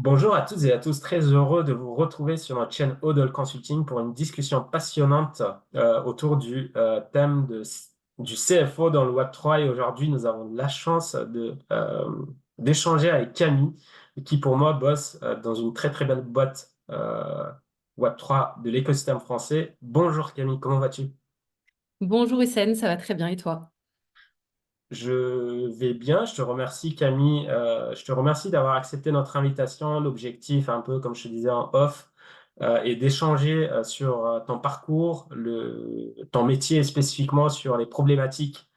Bonjour à toutes et à tous, très heureux de vous retrouver sur notre chaîne Odol Consulting pour une discussion passionnante autour du thème du CFO dans le Web3. Et aujourd'hui, nous avons la chance d'échanger avec Camille, qui pour moi bosse dans une très très belle boîte Web3 de l'écosystème français. Bonjour Camille, comment vas-tu? Bonjour Hissène, ça va très bien et toi? Je vais bien, je te remercie Camille, je te remercie d'avoir accepté notre invitation. L'objectif, un peu comme je te disais en off, est d'échanger sur ton parcours, ton métier et spécifiquement sur les problématiques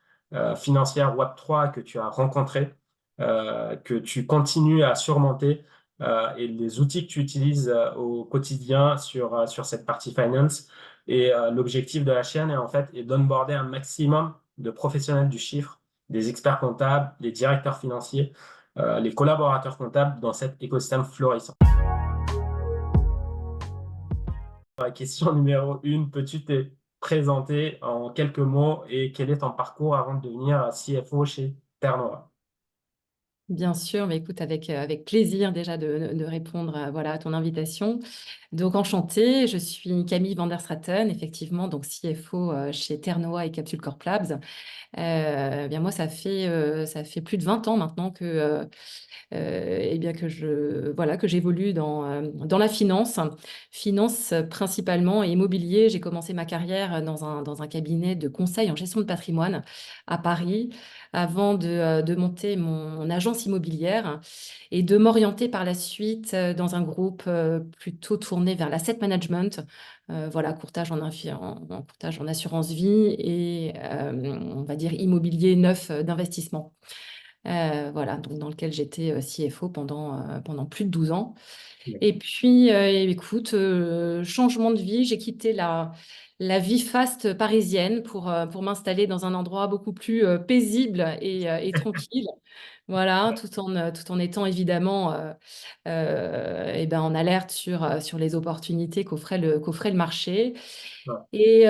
financières Web3 que tu as rencontrées, que tu continues à surmonter et les outils que tu utilises au quotidien sur cette partie finance. Et l'objectif de la chaîne est en fait est d'onboarder un maximum de professionnels du chiffre, des experts comptables, les directeurs financiers, les collaborateurs comptables dans cet écosystème florissant. La question numéro une, peux-tu te présenter en quelques mots et quel est ton parcours avant de devenir CFO chez Terre Noire? Bien sûr, mais écoute, avec plaisir déjà de répondre voilà, à ton invitation. Donc enchantée, je suis Camille van der Straten, effectivement, donc CFO chez Ternoa et Capsule Corp Labs. Bien moi, ça fait plus de 20 ans maintenant eh bien voilà, que j'évolue dans la finance principalement et immobilier. J'ai commencé ma carrière dans un cabinet de conseil en gestion de patrimoine à Paris avant de monter mon agence immobilière et de m'orienter par la suite dans un groupe plutôt tourné vers l'asset management, voilà, courtage en assurance vie et on va dire immobilier neuf d'investissement. Voilà, donc dans lequel j'étais CFO pendant plus de 12 ans. Et puis, écoute, changement de vie, j'ai quitté la vie faste parisienne pour m'installer dans un endroit beaucoup plus paisible et tranquille. Voilà, tout en étant évidemment eh ben, en alerte sur les opportunités qu'offrait le marché. Et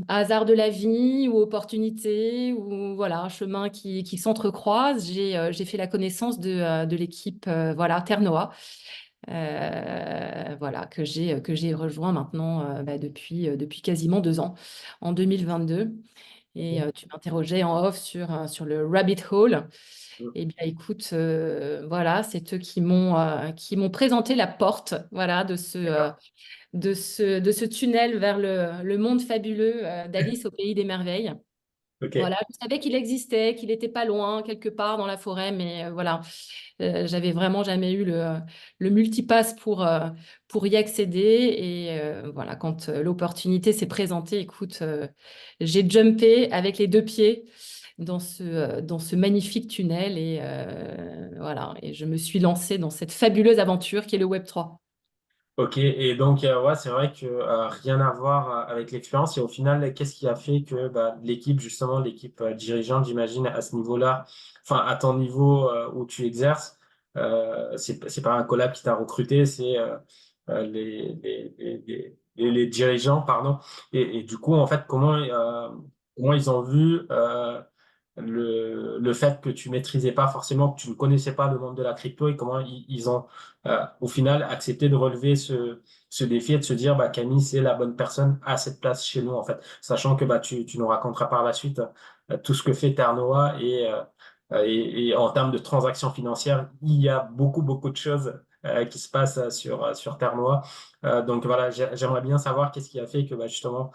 hasard de la vie ou opportunité ou voilà, chemin qui s'entrecroisent, j'ai fait la connaissance de l'équipe voilà, Ternoa, voilà, que j'ai rejoint maintenant depuis quasiment 2 ans, en 2022. Et tu m'interrogeais en off sur le rabbit hole. Eh bien, écoute, voilà, c'est eux qui m'ont présenté la porte, voilà, de ce tunnel vers le monde fabuleux d'Alice au pays des merveilles. Ok. Voilà, je savais qu'il existait, qu'il n'était pas loin, quelque part dans la forêt, mais voilà, j'avais vraiment jamais eu le multipass pour y accéder. Et voilà, quand l'opportunité s'est présentée, écoute, j'ai jumpé avec les deux pieds dans ce magnifique tunnel et voilà, et je me suis lancée dans cette fabuleuse aventure qui est le Web3. Ok, et donc ouais, c'est vrai que rien à voir avec l'expérience. Et au final, qu'est-ce qui a fait que bah, l'équipe, justement, l'équipe dirigeante, j'imagine, à ce niveau-là, enfin à ton niveau où tu exerces, c'est pas un collab qui t'a recruté, c'est les dirigeants, pardon. Et du coup, en fait, comment ils ont vu le fait que tu maîtrisais pas forcément, que tu ne connaissais pas le monde de la crypto et comment ils ont au final accepté de relever ce défi et de se dire bah, Camille, c'est la bonne personne à cette place chez nous en fait. Sachant que bah, tu nous raconteras par la suite tout ce que fait Ternoa et en termes de transactions financières, il y a beaucoup, beaucoup de choses qui se passent sur Ternoa. Donc voilà, j'aimerais bien savoir qu'est-ce qui a fait que bah, justement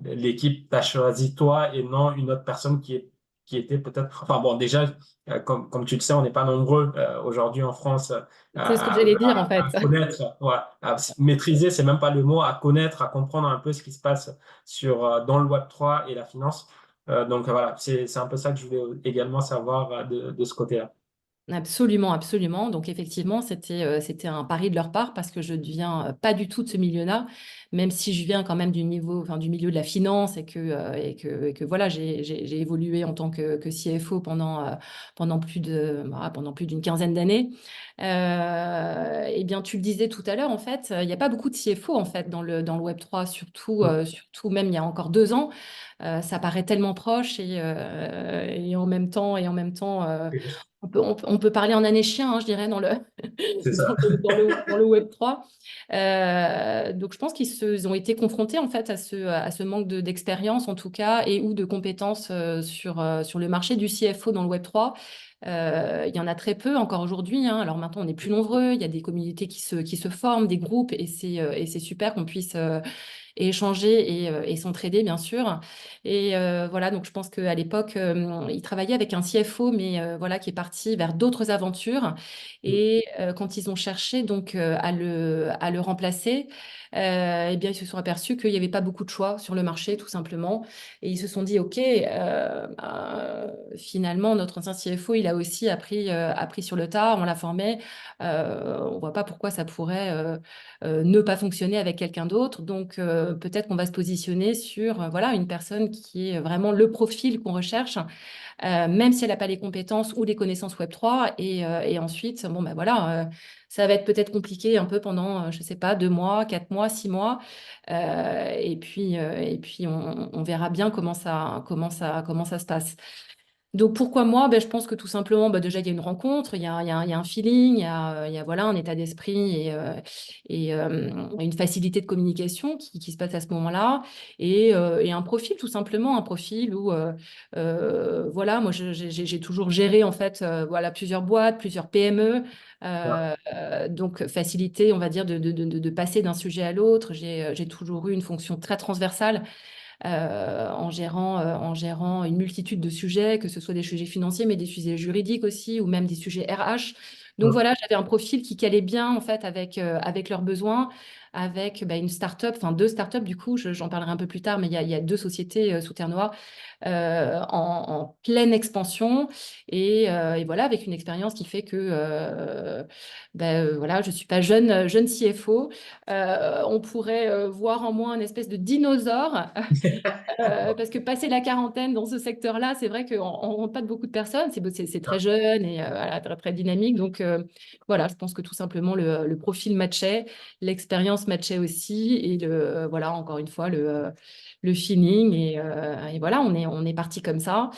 l'équipe t'a choisi toi et non une autre personne qui était peut-être. Enfin bon, déjà, comme tu le sais, on n'est pas nombreux aujourd'hui en France C'est ce que j'allais dire en fait. à connaître, ouais, à maîtriser, c'est même pas le mot, à connaître, à comprendre un peu ce qui se passe dans le Web3 et la finance. Donc voilà, c'est un peu ça que je voulais également savoir de ce côté-là. Absolument, absolument. Donc effectivement, c'était un pari de leur part parce que je ne viens pas du tout de ce milieu-là, même si je viens quand même enfin, du milieu de la finance et que voilà, j'ai évolué en tant que CFO pendant pendant plus d'une quinzaine d'années. Eh bien, tu le disais tout à l'heure, en fait, il n'y a pas beaucoup de CFO en fait dans le Web3, surtout même il y a encore 2 ans. Ça paraît tellement proche et en même temps, On peut parler en année chien, hein, je dirais, dans le, C'est ça. dans le Web3. Donc, je pense ils ont été confrontés en fait à ce manque d'expérience, en tout cas, et ou de compétences sur le marché du CFO dans le Web3. Il y en a très peu encore aujourd'hui, hein. Alors maintenant, on est plus nombreux. Il y a des communautés qui se forment, des groupes, et c'est super qu'on puisse et échanger et s'entraider, bien sûr. Et voilà, donc je pense qu'à l'époque, il travaillait avec un CFO, mais voilà, qui est parti vers d'autres aventures. Et quand ils ont cherché donc à le remplacer, eh bien, ils se sont aperçus qu'il n'y avait pas beaucoup de choix sur le marché, tout simplement. Et ils se sont dit, OK, finalement, notre ancien CFO, il a aussi appris sur le tas, on l'a formé. On ne voit pas pourquoi ça pourrait ne pas fonctionner avec quelqu'un d'autre. Donc, peut-être qu'on va se positionner sur voilà, une personne qui est vraiment le profil qu'on recherche, même si elle n'a pas les compétences ou les connaissances Web3. Et ensuite, bon, ben voilà, ça va être peut-être compliqué un peu pendant, je ne sais pas, 2 mois, 4 mois, 6 mois. Et puis on verra bien comment ça se passe. Donc pourquoi moi? Ben, je pense que tout simplement, ben, déjà, il y a une rencontre, il y a un feeling, il y a voilà, un état d'esprit une facilité de communication qui se passe à ce moment-là. Et un profil, tout simplement, un profil où, voilà, moi, j'ai toujours géré, en fait, voilà, plusieurs boîtes, plusieurs PME. Ouais. Donc facilité, on va dire, de passer d'un sujet à l'autre. J'ai toujours eu une fonction très transversale en gérant une multitude de sujets, que ce soit des sujets financiers, mais des sujets juridiques aussi, ou même des sujets RH. Donc Mm. voilà, j'avais un profil qui calait bien en fait avec leurs besoins, avec une start-up, enfin 2 start-up du coup, j'en parlerai un peu plus tard, mais il y a 2 sociétés sous Terre Noire en pleine expansion et voilà, avec une expérience qui fait que voilà, je ne suis pas jeune CFO. On pourrait voir en moi une espèce de dinosaure parce que passer la quarantaine dans ce secteur-là, c'est vrai qu'on ne rencontre pas de beaucoup de personnes. C'est très jeune et voilà, très, très dynamique. Donc, voilà, je pense que tout simplement, le profil matchait, l'expérience matchait aussi. Et voilà, encore une fois, le feeling. Et voilà, on est parti comme ça.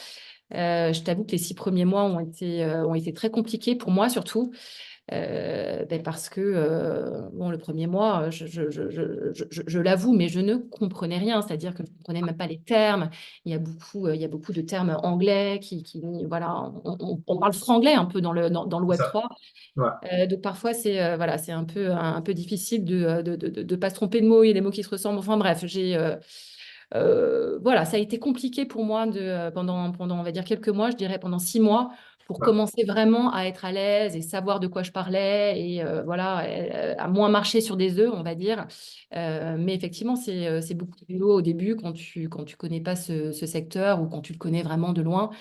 Je t'avoue que les 6 premiers mois ont été très compliqués pour moi, surtout. Parce que bon, le premier mois, je l'avoue, mais je ne comprenais rien, c'est-à-dire que je ne comprenais même pas les termes. Il y a beaucoup de termes anglais voilà, on parle franglais un peu dans le C'est Web ça. 3. Ouais. Donc parfois, c'est voilà, c'est un peu difficile de pas se tromper de mots. Il y a des mots qui se ressemblent. Enfin bref, voilà, ça a été compliqué pour moi pendant, on va dire, quelques mois, je dirais pendant 6 mois, pour Ouais. commencer vraiment à être à l'aise et savoir de quoi je parlais et voilà, à moins marcher sur des œufs, on va dire. Mais effectivement, c'est beaucoup de boulot au début quand tu connais pas ce secteur ou quand tu le connais vraiment de loin.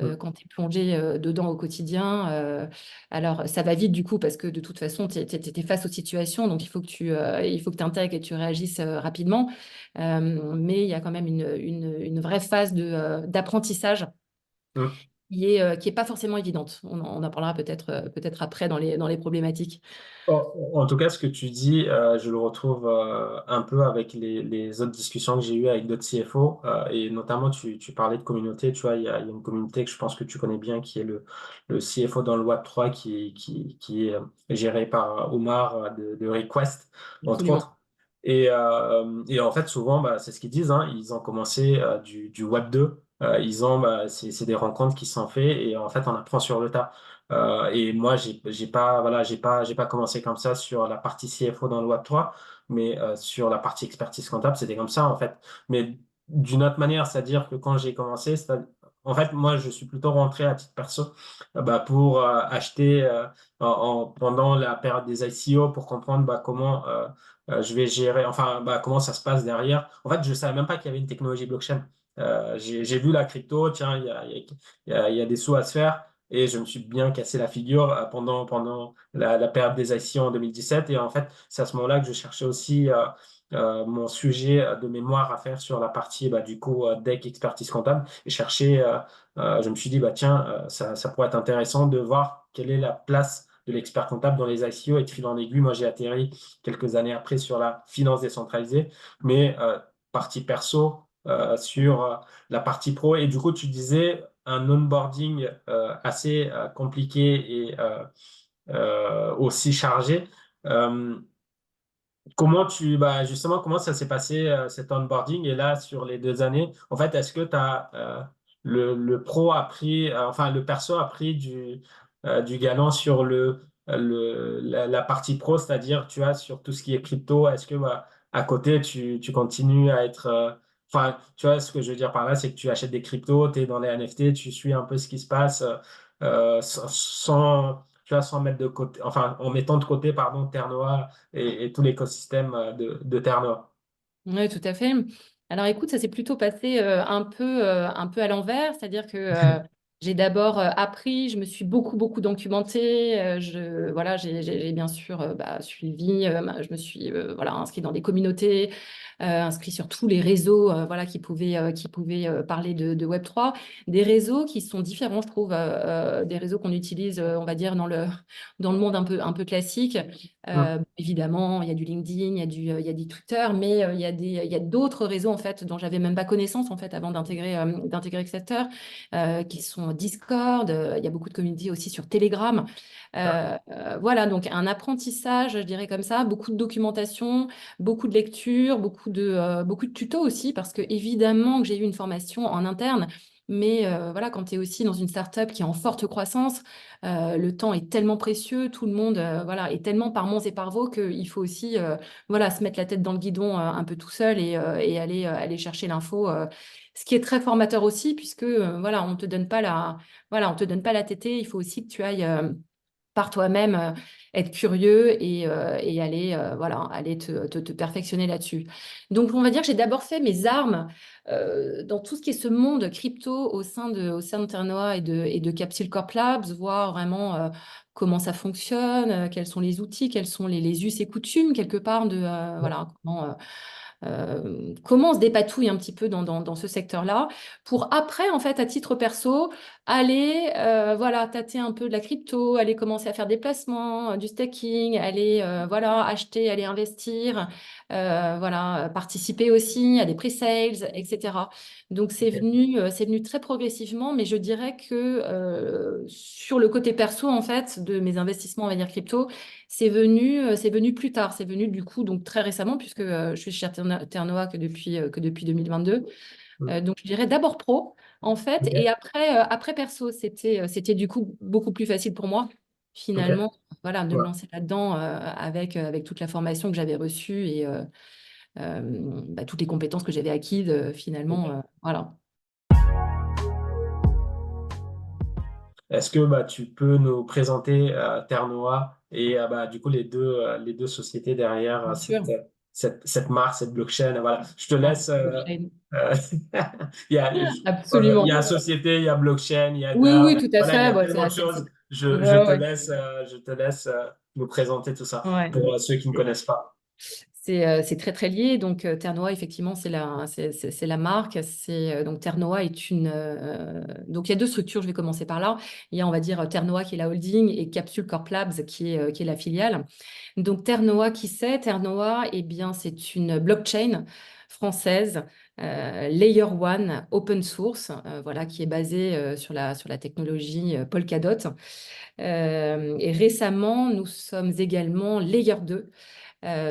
Mm. Quand tu es plongé dedans au quotidien. Alors, ça va vite du coup, parce que de toute façon, tu es face aux situations, donc il faut que tu intègres et tu réagisses rapidement. Mais il y a quand même une vraie phase d'apprentissage Mm. qui est pas forcément évidente. On en parlera peut-être après dans les problématiques. En tout cas, ce que tu dis, je le retrouve un peu avec les autres discussions que j'ai eues avec d'autres CFO. Et notamment, tu parlais de communauté. Tu vois, il y a une communauté que je pense que tu connais bien, qui est le CFO dans le Web3, qui est géré par Omar de Request, entre Absolument. autres. Et en fait, souvent, bah, c'est ce qu'ils disent, hein, ils ont commencé du Web2. C'est des rencontres qui sont faites et en fait, on apprend sur le tas. Et moi, j'ai pas, voilà, j'ai pas commencé comme ça sur la partie CFO dans le Web3, mais sur la partie expertise comptable, c'était comme ça, en fait. Mais d'une autre manière, c'est-à-dire que quand j'ai commencé, en fait, moi, je suis plutôt rentré à titre perso bah, pour acheter pendant la période des ICO pour comprendre bah, comment je vais gérer, enfin, bah, comment ça se passe derrière. En fait, je savais même pas qu'il y avait une technologie blockchain. J'ai vu la crypto, tiens, il y a des sous à se faire. Et je me suis bien cassé la figure pendant la période des ICO en 2017. Et en fait, c'est à ce moment-là que je cherchais aussi mon sujet de mémoire à faire sur la partie bah, du coup deck expertise comptable. Et je me suis dit, bah, tiens, ça pourrait être intéressant de voir quelle est la place de l'expert comptable dans les ICO. Et de fil en aiguille, moi, j'ai atterri quelques années après sur la finance décentralisée, mais partie perso sur la partie pro. Et du coup, tu disais un onboarding assez compliqué et aussi chargé. Euh, justement, comment ça s'est passé cet onboarding? Et là, sur les 2 années, en fait, est-ce que le pro a pris, enfin, le perso a pris du galon sur la partie pro, c'est-à-dire, tu vois, sur tout ce qui est crypto, est-ce que à côté, tu continues à être, enfin, tu vois, ce que je veux dire par là, c'est que tu achètes des cryptos, tu es dans les NFT, tu suis un peu ce qui se passe tu vois, sans mettre de côté, enfin, en mettant de côté, pardon, Terre Noire et tout l'écosystème de Terre-Noire. Oui, tout à fait. Alors écoute, ça s'est plutôt passé un peu à l'envers, c'est-à-dire que j'ai d'abord appris, je me suis beaucoup documentée, voilà, j'ai bien sûr suivi, je me suis voilà, inscrite dans des communautés, inscrite sur tous les réseaux voilà, qui pouvaient parler de Web3, des réseaux qui sont différents, je trouve, des réseaux qu'on utilise, on va dire, dans le monde un peu classique. Mm. Évidemment, il y a du LinkedIn, il y a du Twitter, mais il y a d'autres réseaux en fait dont j'avais même pas connaissance en fait avant d'intégrer Acceptor, qui sont Discord. Il y a beaucoup de communautés aussi sur Telegram. Ah, Voilà, donc un apprentissage, je dirais comme ça, beaucoup de documentation, beaucoup de lecture, beaucoup de tutos aussi, parce que évidemment que j'ai eu une formation en interne. Mais voilà, quand tu es aussi dans une startup qui est en forte croissance, le temps est tellement précieux, tout le monde voilà, est tellement par monts et par veaux qu'il faut aussi voilà, se mettre la tête dans le guidon un peu tout seul et aller chercher l'info. Ce qui est très formateur aussi, puisque voilà, on te donne pas voilà, on te donne pas la tétée, il faut aussi que tu ailles par toi-même, être curieux et aller, voilà, aller te perfectionner là-dessus. Donc, on va dire que j'ai d'abord fait mes armes dans tout ce qui est ce monde crypto au sein de Ternoa et de Capsule Corp Labs, voir vraiment comment ça fonctionne, quels sont les outils, quels sont les us et coutumes, quelque part, voilà, comment on se dépatouille un petit peu dans ce secteur-là, pour après, en fait, à titre perso, aller voilà, tâter un peu de la crypto, aller commencer à faire des placements, du staking, aller voilà, acheter, aller investir, voilà, participer aussi à des pre-sales, etc. Donc ok. c'est venu très progressivement, mais je dirais que sur le côté perso, en fait, de mes investissements, on va dire crypto, c'est venu plus tard. C'est venu du coup donc très récemment, puisque je suis chez Ternoa que depuis 2022. Mm. Donc, je dirais d'abord pro, en fait, et Ok. après perso. C'était du coup beaucoup plus facile pour moi, Ok. finalement, voilà, de me Ouais. lancer là-dedans avec toute la formation que j'avais reçue et toutes les compétences que j'avais acquises, finalement. Ok. Voilà, Est-ce que tu peux nous présenter Terre-Noire et du coup les deux sociétés derrière bien sûr. cette marque, cette blockchain. Voilà. Je te Ouais, laisse. blockchain. Euh, il y a, il y Absolument. a société, il y a blockchain, il y a Oui, DAO. oui, tout à Voilà, il y fait. a Bon, tellement de choses. ouais, ouais. Je te laisse nous présenter tout ça Ouais. pour ceux qui ne connaissent pas. C'est très très lié. Donc Terre-Noire, effectivement, c'est la marque. Donc Terre-Noire est donc il y a deux structures. Je vais commencer par là. Il y a, on va dire, Terre-Noire qui est la holding et Capsule Corp Labs qui est la filiale. Donc Terre-Noire, qui c'est? Terre-Noire, eh bien, c'est une blockchain française, Layer One, open source, voilà, qui est basée sur la technologie Polkadot. Et récemment, nous sommes également Layer 2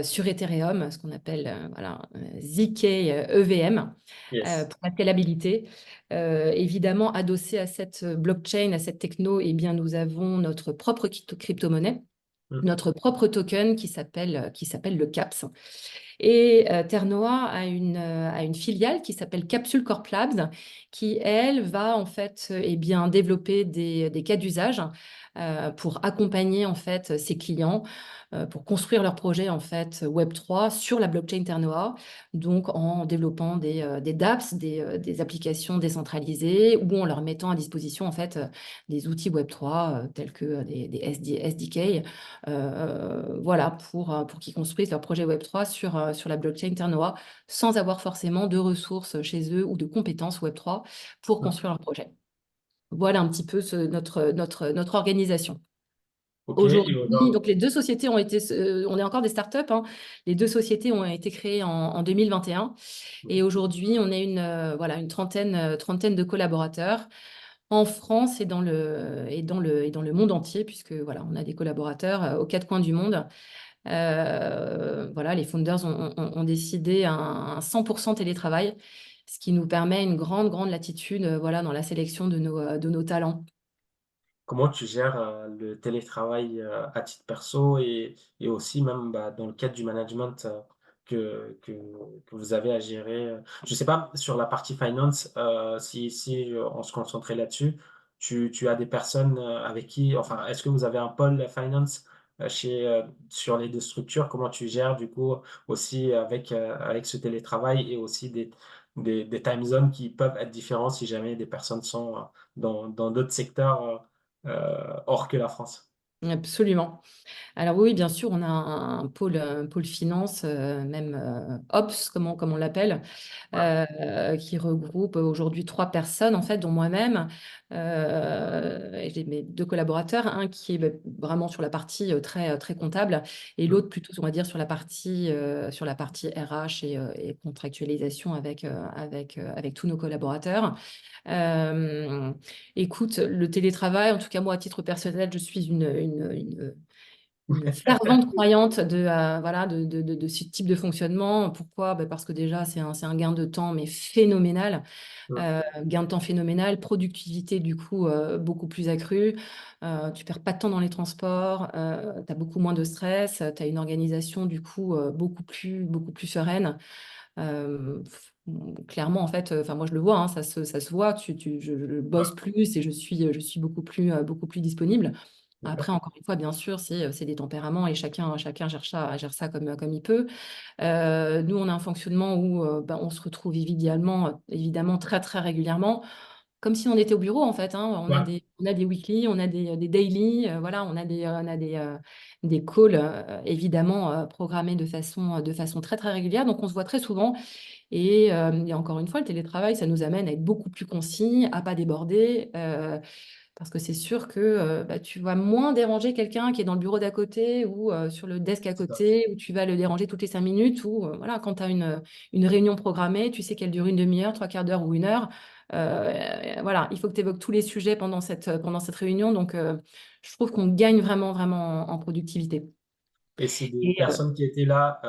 sur Ethereum, ce qu'on appelle voilà, ZK EVM, Yes. pour la scalabilité. Évidemment, adossé à cette blockchain, à cette techno, eh bien, nous avons notre propre crypto-monnaie, Mm. notre propre token qui s'appelle le CAPS. Et Ternoa a une filiale qui s'appelle Capsule Corp Labs, qui, elle, va en fait bien, développer des cas d'usage pour accompagner en fait ses clients pour construire leur projet en fait Web3 sur la blockchain Ternoa, donc en développant des dApps, des applications décentralisées, ou en leur mettant à disposition en fait des outils Web3 tels que des SDK, voilà, pour qu'ils construisent leur projet Web3 sur la blockchain Ternoa, sans avoir forcément de ressources chez eux ou de compétences Web3 pour Mm. construire leur projet. Voilà un petit peu notre organisation. Ok. Aujourd'hui, donc les deux sociétés on est encore des startups, hein. Les deux sociétés ont été créées en 2021 et aujourd'hui, on est voilà, une trentaine de collaborateurs. en France et dans le monde entier, puisque voilà, on a des collaborateurs aux quatre coins du monde. Voilà, les founders ont décidé un 100% télétravail, ce qui nous permet une grande, grande latitude voilà, dans la sélection de nos talents. Comment tu gères le télétravail à titre perso et aussi même bah, dans le cadre du management que vous avez à gérer? Je ne sais pas, sur la partie finance, si on se concentrait là-dessus, tu as des personnes avec qui, enfin, est-ce que vous avez un pôle finance sur les deux structures? Comment tu gères du coup aussi avec ce télétravail et aussi des time zones qui peuvent être différents si jamais des personnes sont dans d'autres secteurs hors que la France. Absolument. Alors oui, bien sûr, on a un pôle finance, même Ops, comme on l'appelle, Ouais. qui regroupe aujourd'hui 3 personnes, en fait, dont moi-même. Et j'ai mes 2 collaborateurs, un qui est vraiment sur la partie très, très comptable et Mm. l'autre plutôt, on va dire, sur la partie RH et contractualisation avec tous nos collaborateurs. Euh, Écoute, le télétravail, en tout cas moi, à titre personnel, je suis une fervente croyante voilà, de ce type de fonctionnement. Pourquoi? Parce que déjà, c'est un gain de temps, mais phénoménal. Mm. Gain de temps phénoménal, productivité du coup beaucoup plus accrue. Tu perds pas de temps dans les transports, tu as beaucoup moins de stress, tu as une organisation du coup beaucoup plus sereine. Euh, Clairement, en fait, enfin moi je le vois, hein, ça se voit, je Ouais. bosse plus et je suis beaucoup plus disponible. Ok. Après, encore une fois, bien sûr, c'est des tempéraments et chacun gère ça comme il peut. Nous, on a un fonctionnement où on se retrouve évidemment très, très régulièrement, comme si on était au bureau, en fait, hein. Ouais. On a des weekly, on a des daily, voilà, des calls, évidemment, programmés de façon très, très régulière. Donc, on se voit très souvent. Et encore une fois, le télétravail, ça nous amène à être beaucoup plus concis, à pas déborder. Parce que c'est sûr que tu vas moins déranger quelqu'un qui est dans le bureau d'à côté ou sur le desk à C'est ça. côté, ou tu vas le déranger toutes les 5 minutes, ou voilà, quand tu as une réunion programmée, tu sais qu'elle dure une demi-heure, 3/4 d'heure ou 1 heure. Voilà, il faut que tu évoques tous les sujets pendant cette réunion. Donc, je trouve qu'on gagne vraiment, vraiment en productivité. Et c'est des Et, personnes qui étaient là.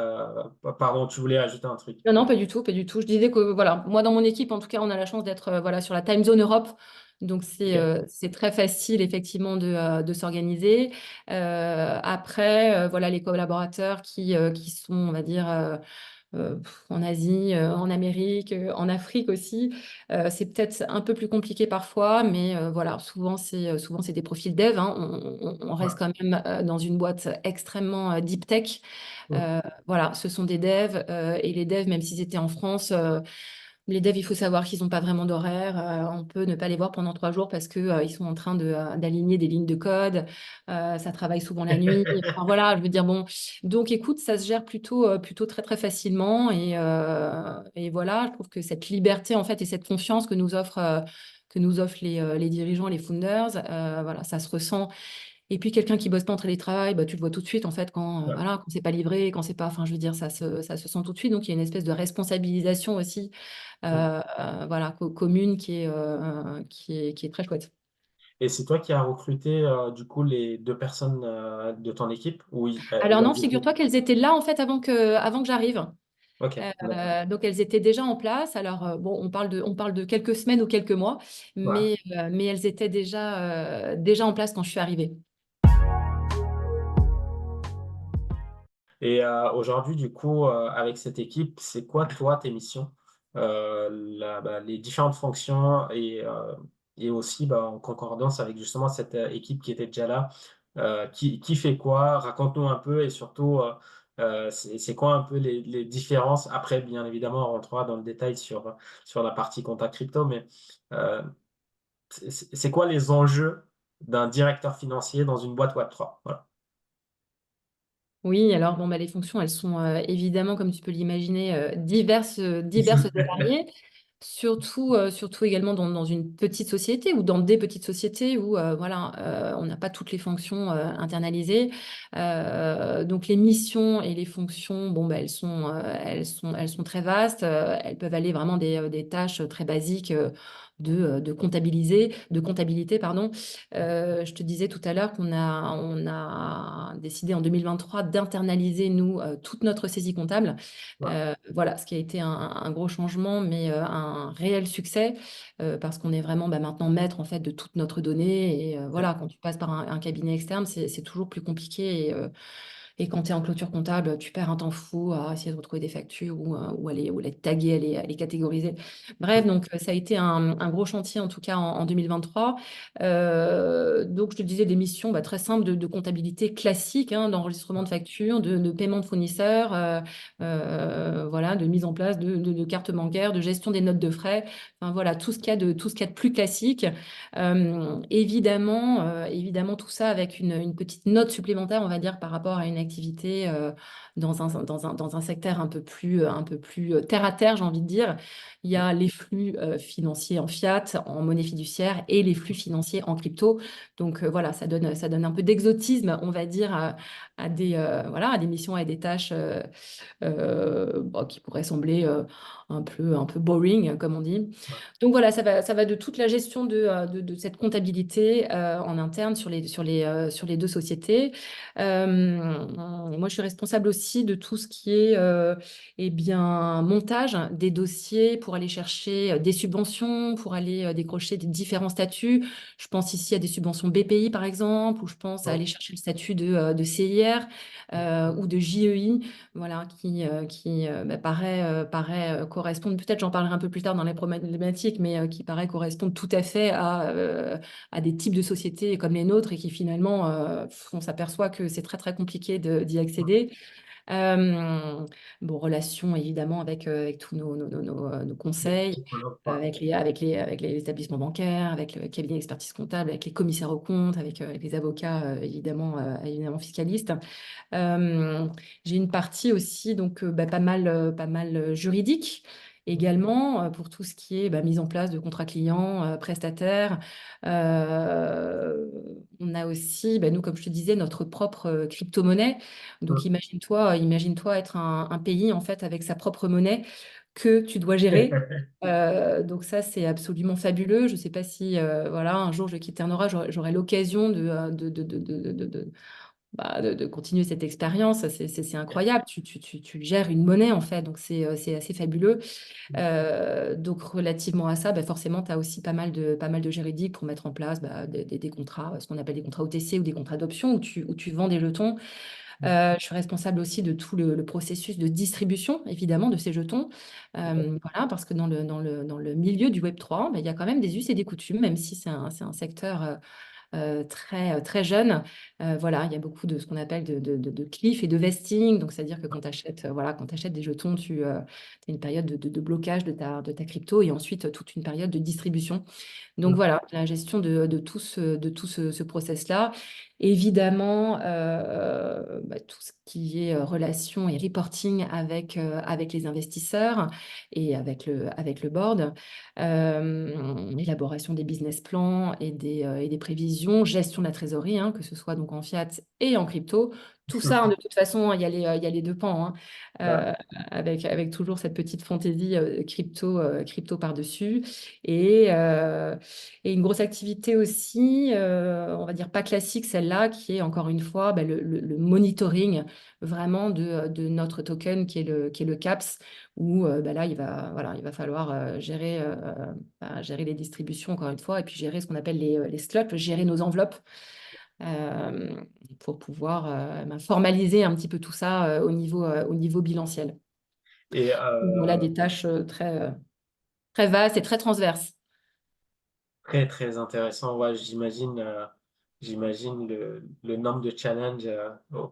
Pardon, tu voulais ajouter un truc. non, non, pas du tout, pas du tout. Je disais que voilà, moi dans mon équipe, en tout cas, on a la chance d'être voilà, sur la time zone Europe. Donc Ok. c'est très facile effectivement de s'organiser. Après, voilà, les collaborateurs qui sont, on va dire, en Asie, en Amérique, en Afrique aussi. C'est peut-être un peu plus compliqué parfois, mais voilà, souvent c'est des profils dev, hein. On Ouais. reste quand même dans une boîte extrêmement deep tech. Mm. Voilà, ce sont des devs et les devs, même s'ils étaient en France, les devs, il faut savoir qu'ils n'ont pas vraiment d'horaire. On peut ne pas les voir pendant 3 jours parce que ils sont en train d'aligner des lignes de code. Ça travaille souvent la nuit. Enfin, voilà, je veux dire, bon. Donc, écoute, ça se gère plutôt très, très facilement. Et voilà, je trouve que cette liberté, en fait, et cette confiance que nous offrent les dirigeants, les founders, voilà, ça se ressent. Et puis quelqu'un qui bosse pas en télétravail, tu le vois tout de suite en fait quand Ouais. voilà, quand c'est pas livré, quand c'est pas, enfin je veux dire ça se sent tout de suite. Donc il y a une espèce de responsabilisation aussi, Mm. voilà, commune qui est très chouette. Et c'est toi qui as recruté du coup les deux personnes de ton équipe ou Alors non, elles étaient. figure-toi qu'elles étaient là en fait avant que j'arrive. Ok, d'accord. Donc elles étaient déjà en place. Alors bon, on parle de quelques semaines ou quelques mois, Ouais. mais elles étaient déjà en place quand je suis arrivée. Et aujourd'hui, du coup, avec cette équipe, c'est quoi, toi, tes missions? Les différentes fonctions et aussi bah, en concordance avec justement cette équipe qui était déjà là. Qui fait quoi? Raconte-nous un peu et surtout, c'est quoi un peu les différences? Après, bien évidemment, on rentrera dans le détail sur la partie compta crypto, mais euh, c'est quoi les enjeux d'un directeur financier dans une boîte Web3? Voilà. Oui, alors bon, les fonctions, elles sont évidemment, comme tu peux l'imaginer, diverses et variées. Surtout également dans une petite société ou dans des petites sociétés où voilà, on n'a pas toutes les fonctions internalisées. Donc les missions et les fonctions, bon, elles sont très vastes. Elles peuvent aller vraiment des tâches très basiques. de comptabilité, pardon. Je te disais tout à l'heure on a décidé en 2023 d'internaliser, nous, toute notre saisie comptable. Ouais. Voilà, ce qui a été un gros changement, mais un réel succès, parce qu'on est vraiment maintenant maître en fait de toute notre donnée. Et Ok. voilà, quand tu passes par un cabinet externe, c'est toujours plus compliqué. Et quand tu es en clôture comptable, tu perds un temps fou à essayer de retrouver des factures ou à les taguer, à les catégoriser. Bref, donc ça a été un gros chantier en tout cas en 2023. Donc je te disais des missions très simples de comptabilité classique, hein, d'enregistrement de factures, de paiement de fournisseurs, voilà, de mise en place de cartes bancaires, de gestion des notes de frais. Enfin, voilà, tout ce qu'il y a de plus classique. Évidemment, tout ça avec une petite note supplémentaire, on va dire, par rapport à une activité dans un secteur un peu plus terre à terre, j'ai envie de dire. Il y a les flux financiers en fiat, en monnaie fiduciaire, et les flux financiers en crypto. Donc voilà, ça donne un peu d'exotisme, on va dire, voilà, à des missions et des tâches qui pourraient sembler un peu boring, comme on dit. Ouais. Donc voilà, ça va de toute la gestion de cette comptabilité en interne sur les deux sociétés. Moi, je suis responsable aussi de tout ce qui est eh bien, montage des dossiers pour aller chercher des subventions, pour aller décrocher des différents statuts. Je pense ici à des subventions BPI, par exemple, ou je pense à Ouais. aller chercher le statut de CIR ou de JEI, voilà, qui paraît correspondre, peut-être j'en parlerai un peu plus tard dans les problématiques, mais qui paraît correspondre tout à fait à des types de sociétés comme les nôtres et qui finalement, on s'aperçoit que c'est très très compliqué d'y accéder. Euh, bon, relation évidemment avec tous nos Les conseils, psychologues, quoi. avec les établissements bancaires, avec le cabinet d'expertise comptable, avec les commissaires aux comptes, avec les avocats évidemment fiscalistes. Euh, j'ai une partie aussi, donc pas mal juridique également, pour tout ce qui est mise en place de contrats clients, prestataires. Euh, on a aussi, nous, comme je te disais, notre propre crypto-monnaie. Donc Mm. imagine-toi être un pays en fait avec sa propre monnaie que tu dois gérer. Donc ça, c'est absolument fabuleux. Je ne sais pas si voilà, un jour je quitte Terra, j'aurai l'occasion de continuer cette expérience. C'est incroyable. Tu gères une monnaie, en fait, donc c'est assez fabuleux. Donc, relativement à ça, forcément, tu as aussi pas mal de juridiques pour mettre en place des contrats, ce qu'on appelle des contrats OTC ou des contrats d'option, où tu vends des jetons. Je suis responsable aussi de tout le processus de distribution, évidemment, de ces jetons. Voilà, parce que dans le milieu du Web3, il y a quand même des us et des coutumes, même si c'est un secteur très jeune. Voilà, il y a beaucoup de ce qu'on appelle de cliff et de vesting. Donc, c'est-à-dire que quand tu achètes, voilà, quand tu achètes des jetons, tu as une période de blocage de ta crypto et ensuite toute une période de distribution. Donc Mm. voilà, la gestion de tout ce process-là. Évidemment, tout ce qui est relation et reporting avec les investisseurs et avec le board, élaboration des business plans et des prévisions, gestion de la trésorerie, hein, que ce soit donc en fiat et en crypto. Tout ça, hein, de toute façon, il y a les deux pans, hein, Ouais. avec toujours cette petite fantaisie crypto par-dessus. Et une grosse activité aussi, on va dire pas classique, celle-là, qui est encore une fois le monitoring vraiment de notre token qui est le CAPS, où là, voilà, il va falloir gérer les distributions, encore une fois, et puis gérer ce qu'on appelle les slots, gérer nos enveloppes, euh, pour pouvoir formaliser un petit peu tout ça au niveau bilanciel. Et Donc, voilà, des tâches très vastes et très transverses. très, très intéressant. Ouais, j'imagine le nombre de challenges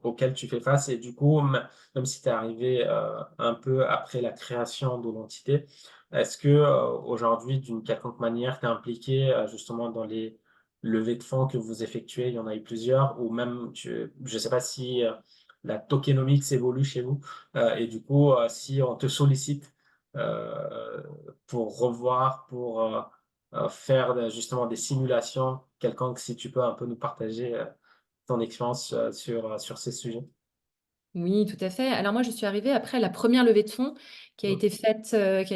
auxquels tu fais face. Et du coup, même si tu es arrivé un peu après la création de l'entité, est-ce que aujourd'hui, d'une quelconque manière, tu es impliqué justement dans les levées de fonds que vous effectuez? Il y en a eu plusieurs, ou même, je ne sais pas si la tokenomics évolue chez vous. Et du coup, si on te sollicite euh, pour revoir, pour faire justement des simulations quelconques, si tu peux un peu nous partager ton expérience sur ces sujets. Oui, tout à fait. Alors moi, je suis arrivée après la première levée de fonds Mm. qui a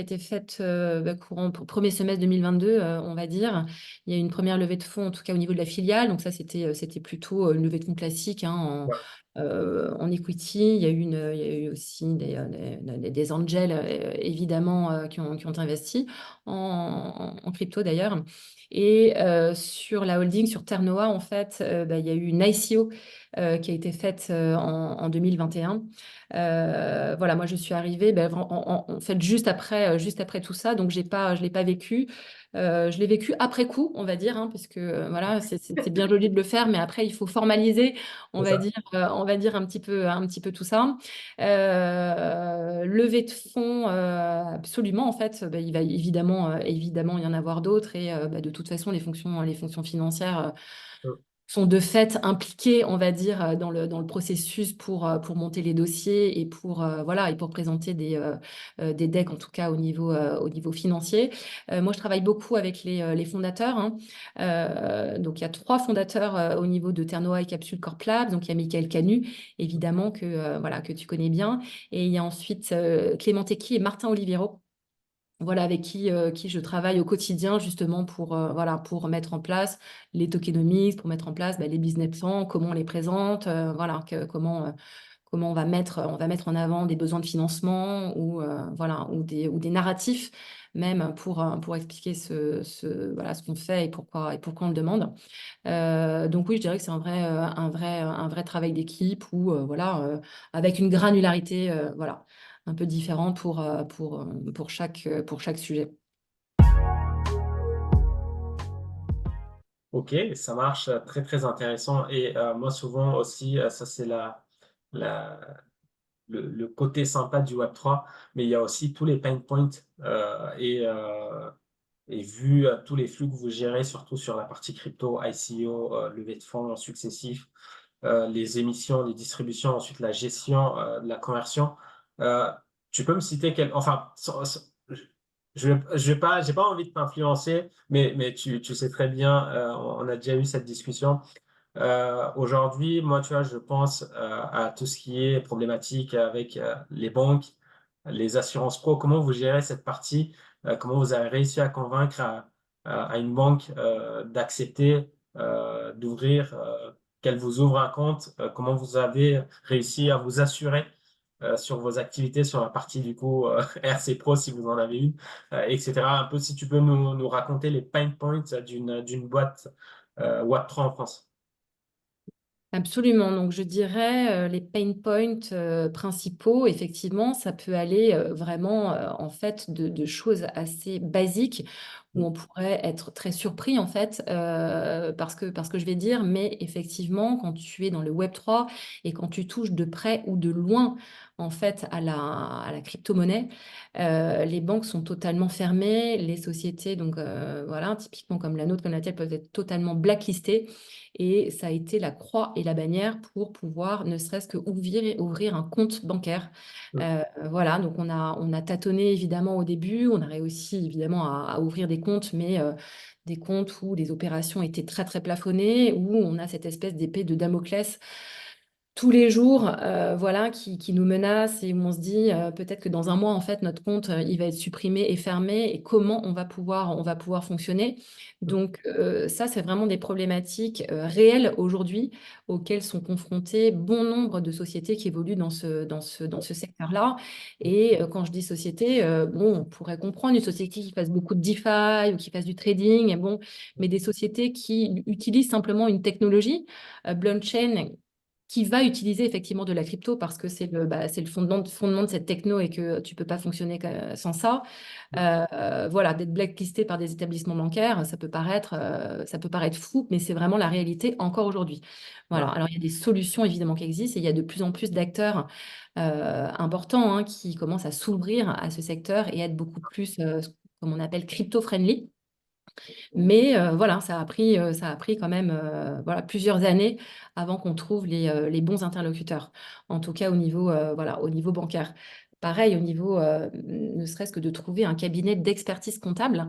été faite, courant 1er semestre 2022, on va dire. Il y a eu une première levée de fonds, en tout cas au niveau de la filiale. Donc ça, c'était plutôt, une levée de fonds classique, hein, Ouais. en equity. Il y a eu aussi des angels, évidemment, qui ont investi en crypto d'ailleurs. Et sur la holding, sur Ternoa, en fait, il y a eu une ICO qui a été faite en 2021. Voilà, moi je suis arrivée en fait juste après tout ça, donc je l'ai pas vécu. Je l'ai vécu après coup, on va dire, hein, parce que voilà, c'est bien joli de le faire, mais après il faut formaliser, C'est ça. on va dire un petit peu tout ça. Levée de fonds, absolument, en fait, il va évidemment y en avoir d'autres et de toute façon les fonctions financières Mm. sont de fait impliqués, on va dire, dans le processus pour monter les dossiers et voilà, et pour présenter des decks, en tout cas au niveau financier. Moi, je travaille beaucoup avec les fondateurs, hein. Donc, il y a 3 fondateurs au niveau de Ternoa et Capsule Corp Lab. Donc, il y a Michael Canu, évidemment, voilà, que tu connais bien. Et il y a ensuite Clément Tequi et Martin Oliviero, voilà, avec qui je travaille au quotidien justement voilà, pour mettre en place les tokenomics, pour mettre en place les business plans, comment on les présente, voilà, comment on va mettre en avant des besoins de financement voilà, ou des narratifs même pour expliquer voilà, ce qu'on fait et pourquoi on le demande. Donc oui, je dirais que c'est un vrai travail d'équipe où, voilà, avec une granularité, voilà, un peu différente pour chaque sujet. Ok, ça marche, très très intéressant. Et moi souvent aussi, ça c'est la, le côté sympa du Web3, mais il y a aussi tous les pain points et vu tous les flux que vous gérez, surtout sur la partie crypto, ICO, levée de fonds successifs, les émissions, les distributions, ensuite la gestion de la conversion. Euh, Tu peux me citer enfin, je vais pas, j'ai pas envie de t'influencer, mais tu sais très bien, on a déjà eu cette discussion. Aujourd'hui, moi, tu vois, je pense à tout ce qui est problématique avec les banques, les assurances pro. Comment vous gérez cette partie? Comment vous avez réussi à convaincre à une banque d'accepter, d'ouvrir, qu'elle vous ouvre un compte? Comment vous avez réussi à vous assurer sur vos activités, sur la partie du coup RC Pro si vous en avez une, etc. Un peu si tu peux nous raconter les pain points d'une boîte Web3 en France. Absolument. Donc, je dirais les pain points principaux, effectivement, ça peut aller vraiment en fait de choses assez basiques où on pourrait être très surpris en fait parce que je vais dire, mais effectivement, quand tu es dans le Web3 et quand tu touches de près ou de loin en fait à la crypto-monnaie, les banques sont totalement fermées, les sociétés, donc voilà, typiquement comme la nôtre, comme la tienne, peuvent être totalement blacklistées. Et ça a été la croix et la bannière pour pouvoir ne serait-ce que ouvrir un compte bancaire. Voilà, donc on a tâtonné évidemment au début, on a réussi évidemment à ouvrir des comptes, mais des comptes où les opérations étaient très très plafonnées, où on a cette espèce d'épée de Damoclès tous les jours, voilà, qui nous menace et où on se dit peut-être que dans un mois, en fait, notre compte, il va être supprimé et fermé et comment on va pouvoir fonctionner. Donc, ça, c'est vraiment des problématiques réelles aujourd'hui auxquelles sont confrontés bon nombre de sociétés qui évoluent dans ce secteur-là. Et quand je dis société, bon, on pourrait comprendre une société qui fasse beaucoup de DeFi ou qui fasse du trading, bon, mais des sociétés qui utilisent simplement une technologie, blockchain, qui va utiliser effectivement de la crypto parce que c'est le fondement de cette techno et que tu peux pas fonctionner sans ça. Voilà, d'être blacklisté par des établissements bancaires, ça peut paraître fou, mais c'est vraiment la réalité encore aujourd'hui. Voilà. Ouais. Alors, il y a des solutions évidemment qui existent et il y a de plus en plus d'acteurs importants, hein, qui commencent à s'ouvrir à ce secteur et être beaucoup plus, comme on appelle, crypto-friendly. Mais voilà, ça a pris quand même voilà, plusieurs années avant qu'on trouve les bons interlocuteurs, en tout cas voilà, au niveau bancaire. Pareil, au niveau, ne serait-ce que de trouver un cabinet d'expertise comptable.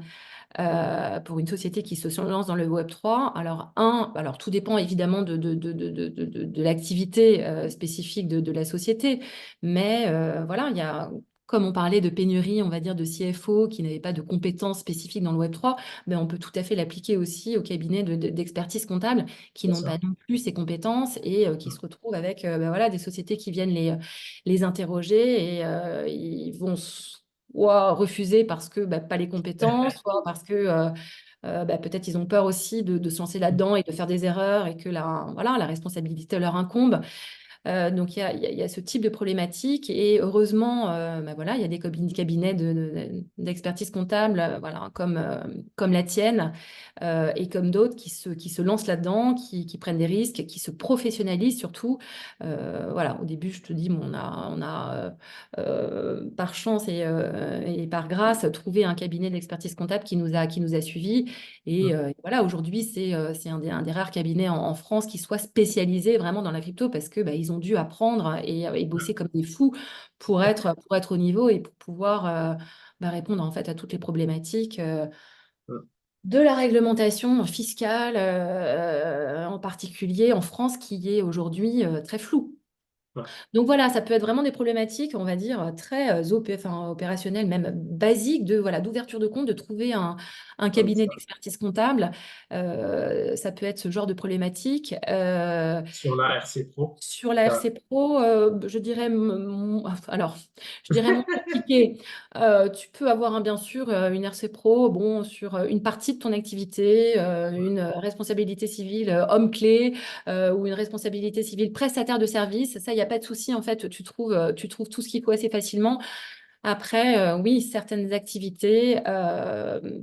pour une société qui se lance dans le Web3. Alors tout dépend évidemment de l'activité spécifique de la société, mais voilà, il y a, comme on parlait de pénurie, on va dire, de CFO qui n'avaient pas de compétences spécifiques dans le Web3, ben, on peut tout à fait l'appliquer aussi aux cabinets d'expertise comptable qui Bien n'ont sûr. pas non plus ces compétences et qui se retrouvent avec ben voilà, des sociétés qui viennent les interroger et ils vont soit refuser parce que bah, pas les compétences, soit parce que bah, peut-être ils ont peur aussi de se lancer là-dedans et de faire des erreurs et que voilà, la responsabilité leur incombe. Donc, il y a ce type de problématique et heureusement, bah voilà, il y a des cabinets d'expertise comptable voilà, comme la tienne et comme d'autres qui se lancent là-dedans, qui prennent des risques, qui se professionnalisent surtout. Voilà, au début, je te dis, bon, on a par chance et par grâce trouvé un cabinet d'expertise comptable qui nous a suivis. Et voilà, aujourd'hui, c'est un des rares cabinets en France qui soit spécialisé vraiment dans la crypto parce que bah, ils ont dû apprendre et bosser comme des fous pour être au niveau et pour pouvoir bah, répondre en fait à toutes les problématiques de la réglementation fiscale, en particulier en France, qui est aujourd'hui très floue. Ouais. Donc voilà, ça peut être vraiment des problématiques, on va dire, très opérationnelles, même basiques, voilà, d'ouverture de compte, de trouver un Ouais, cabinet ça. d'expertise comptable. Ça peut être ce genre de problématique. Sur la RC Pro, Sur la ça- RC Pro, je dirais, alors, je dirais moins compliqué. Tu peux avoir, bien sûr, une RC Pro, bon, sur une partie de ton activité, une responsabilité civile homme-clé ou une responsabilité civile prestataire de service. Ça, il n'y a pas de souci. En fait, tu trouves tout ce qu'il faut assez facilement. Après, oui, certaines activités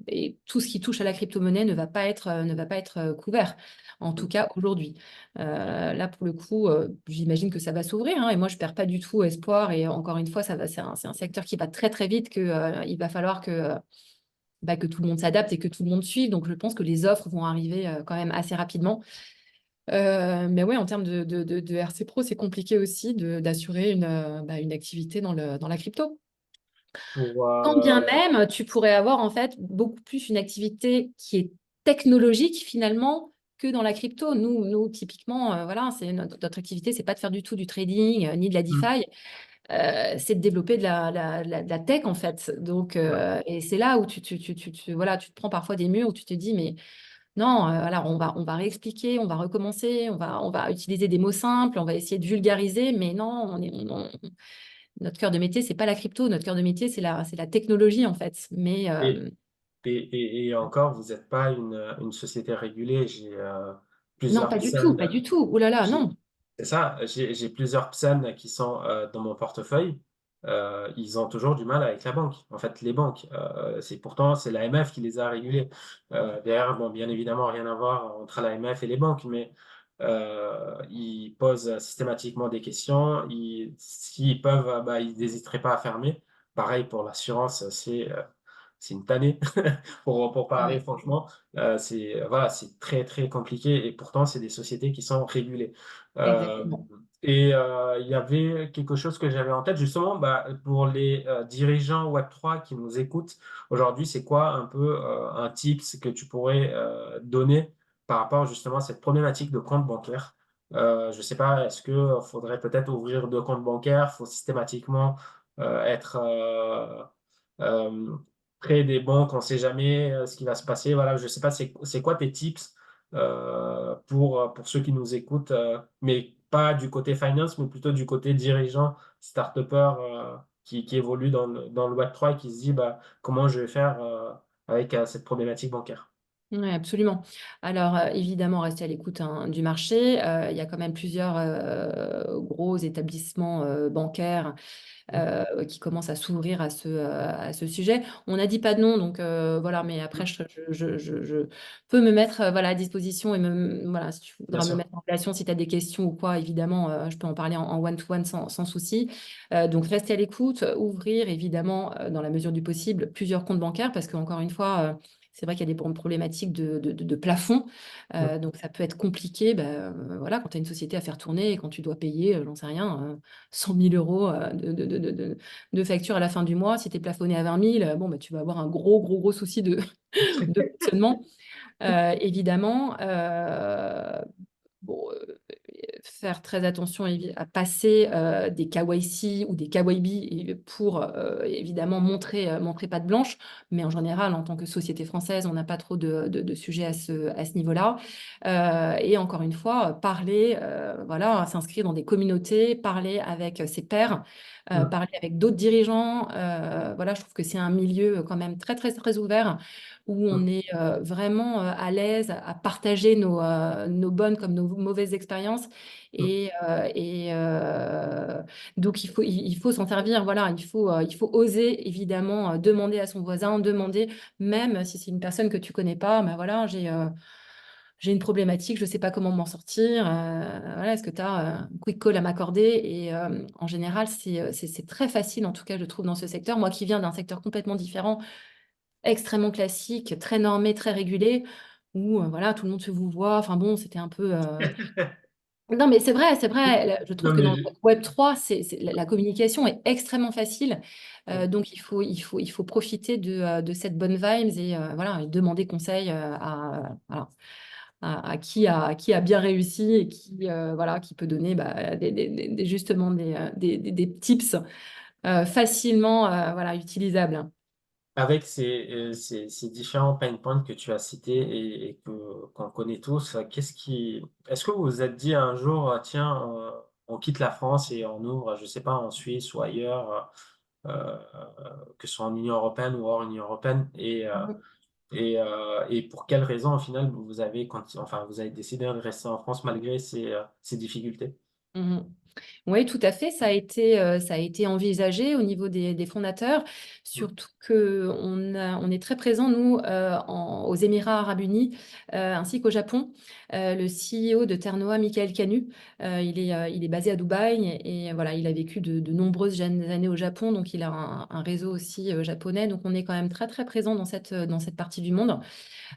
et tout ce qui touche à la crypto-monnaie ne va pas être couvert, en tout cas aujourd'hui. Là, pour le coup, j'imagine que ça va s'ouvrir hein, et moi, je ne perds pas du tout espoir. Et encore une fois, c'est un secteur qui va très, très vite, il va falloir bah, que tout le monde s'adapte et que tout le monde suive. Donc, je pense que les offres vont arriver quand même assez rapidement. Mais oui, en termes de RC Pro, c'est compliqué aussi d'assurer bah, une activité dans la crypto. pour, Quand bien même, tu pourrais avoir en fait beaucoup plus une activité qui est technologique finalement que dans la crypto. Nous typiquement, voilà, c'est notre activité, c'est pas de faire du tout du trading ni de la hmm, DeFi, c'est de développer de la tech en fait. Donc, ouais. et c'est là où voilà, tu te prends parfois des murs où tu te dis, mais non, voilà, on va réexpliquer, on va recommencer, on va utiliser des mots simples, on va essayer de vulgariser, mais non, notre cœur de métier, c'est pas la crypto. Notre cœur de métier, c'est la technologie, en fait. Mais Et, et encore, vous n'êtes pas une société régulée. J'ai non, plusieurs pas du tout, personnes. pas du tout. Ouh là là, non. C'est ça, j'ai plusieurs personnes qui sont dans mon portefeuille. Ils ont toujours du mal avec la banque. En fait, les banques, c'est l'AMF qui les a régulés. Derrière, bon, bien évidemment, rien à voir entre l'AMF et les banques, mais ils posent systématiquement des questions. S'ils peuvent, bah, ils n'hésiteraient pas à fermer. Pareil pour l'assurance, c'est une tannée pour parler Ouais, franchement. Voilà, c'est très très compliqué et pourtant c'est des sociétés qui sont régulées. Euh, exactement. il y avait quelque chose que j'avais en tête justement bah, pour les dirigeants Web3 qui nous écoutent aujourd'hui, c'est quoi un peu un tips que tu pourrais donner par rapport justement à cette problématique de compte bancaire? Je sais pas, est-ce que faudrait peut-être ouvrir deux comptes bancaires, faut systématiquement être euh, près des banques, on ne sait jamais ce qui va se passer. Voilà, je ne sais pas, c'est quoi tes tips pour ceux qui nous écoutent, mais pas du côté finance, mais plutôt du côté dirigeant, start-upper qui évolue dans le Web3 et qui se dit bah, comment je vais faire avec cette problématique bancaire. Ouais, absolument. Alors, évidemment, rester à l'écoute hein, du marché. Il y a quand même plusieurs gros établissements bancaires qui commence à s'ouvrir à ce sujet. On n'a dit pas de nom, donc voilà, mais après, je peux me mettre voilà, à disposition et voilà, si tu Bien voudras me sûr. mettre en relation, si tu as des questions ou quoi, évidemment, je peux en parler en one-to-one sans souci. Donc, rester à l'écoute, ouvrir, évidemment, dans la mesure du possible, plusieurs comptes bancaires, parce qu'encore une fois, C'est vrai qu'il y a des problématiques de plafond. Mm. Donc, ça peut être compliqué voilà, quand tu as une société à faire tourner et quand tu dois payer, j'en sais rien, 100 000 euros de facture à la fin du mois. Si tu es plafonné à 20 000, bon, tu vas avoir un gros, gros, gros souci de fonctionnement. Évidemment, bon, faire très attention à passer des KYC ou des KYB pour évidemment montrer patte blanche, mais en général, en tant que société française, on n'a pas trop de sujets à ce niveau-là. Et encore une fois, parler, voilà, s'inscrire dans des communautés, parler avec ses pairs, Mm. parler avec d'autres dirigeants. Voilà, je trouve que c'est un milieu quand même très, très, très ouvert où on Mm. est vraiment à l'aise à partager nos bonnes comme nos mauvaises expériences. Mm. Donc, il faut s'en servir. Voilà, il faut oser, évidemment, demander à son voisin, demander, même si c'est une personne que tu connais pas, ben voilà, j'ai une problématique, je ne sais pas comment m'en sortir. Voilà, est-ce que tu as un quick call à m'accorder? Et en général, c'est très facile, en tout cas, je trouve, dans ce secteur. Moi qui viens d'un secteur complètement différent, extrêmement classique, très normé, très régulé, où voilà, tout le monde se vous voit. Enfin bon, c'était un peu. Non, mais c'est vrai, c'est vrai. Je trouve Non, que mais dans le Web3, la communication est extrêmement facile. Donc, il faut profiter de cette bonne vibes et, voilà, et demander conseil voilà, à qui a bien réussi et qui, voilà, qui peut donner justement des tips facilement voilà, utilisables. avec ces différents pain points que tu as cités et qu'on connaît tous, est-ce que vous vous êtes dit un jour, tiens, on quitte la France et on ouvre, je sais pas, en Suisse ou ailleurs, que ce soit en Union européenne ou hors Union européenne, et pour quelles raisons, au final, vous avez décidé de rester en France malgré ces difficultés? Mhm. Oui, tout à fait. Ça a été envisagé au niveau des fondateurs, Mm. surtout on est très présent, nous, aux Émirats arabes unis, ainsi qu'au Japon. Le CEO de Ternoa, Michael Kanu, il est basé à Dubaï et voilà, il a vécu de nombreuses jeunes années au Japon, donc il a un réseau aussi japonais. Donc on est quand même très, très présent dans cette partie du monde.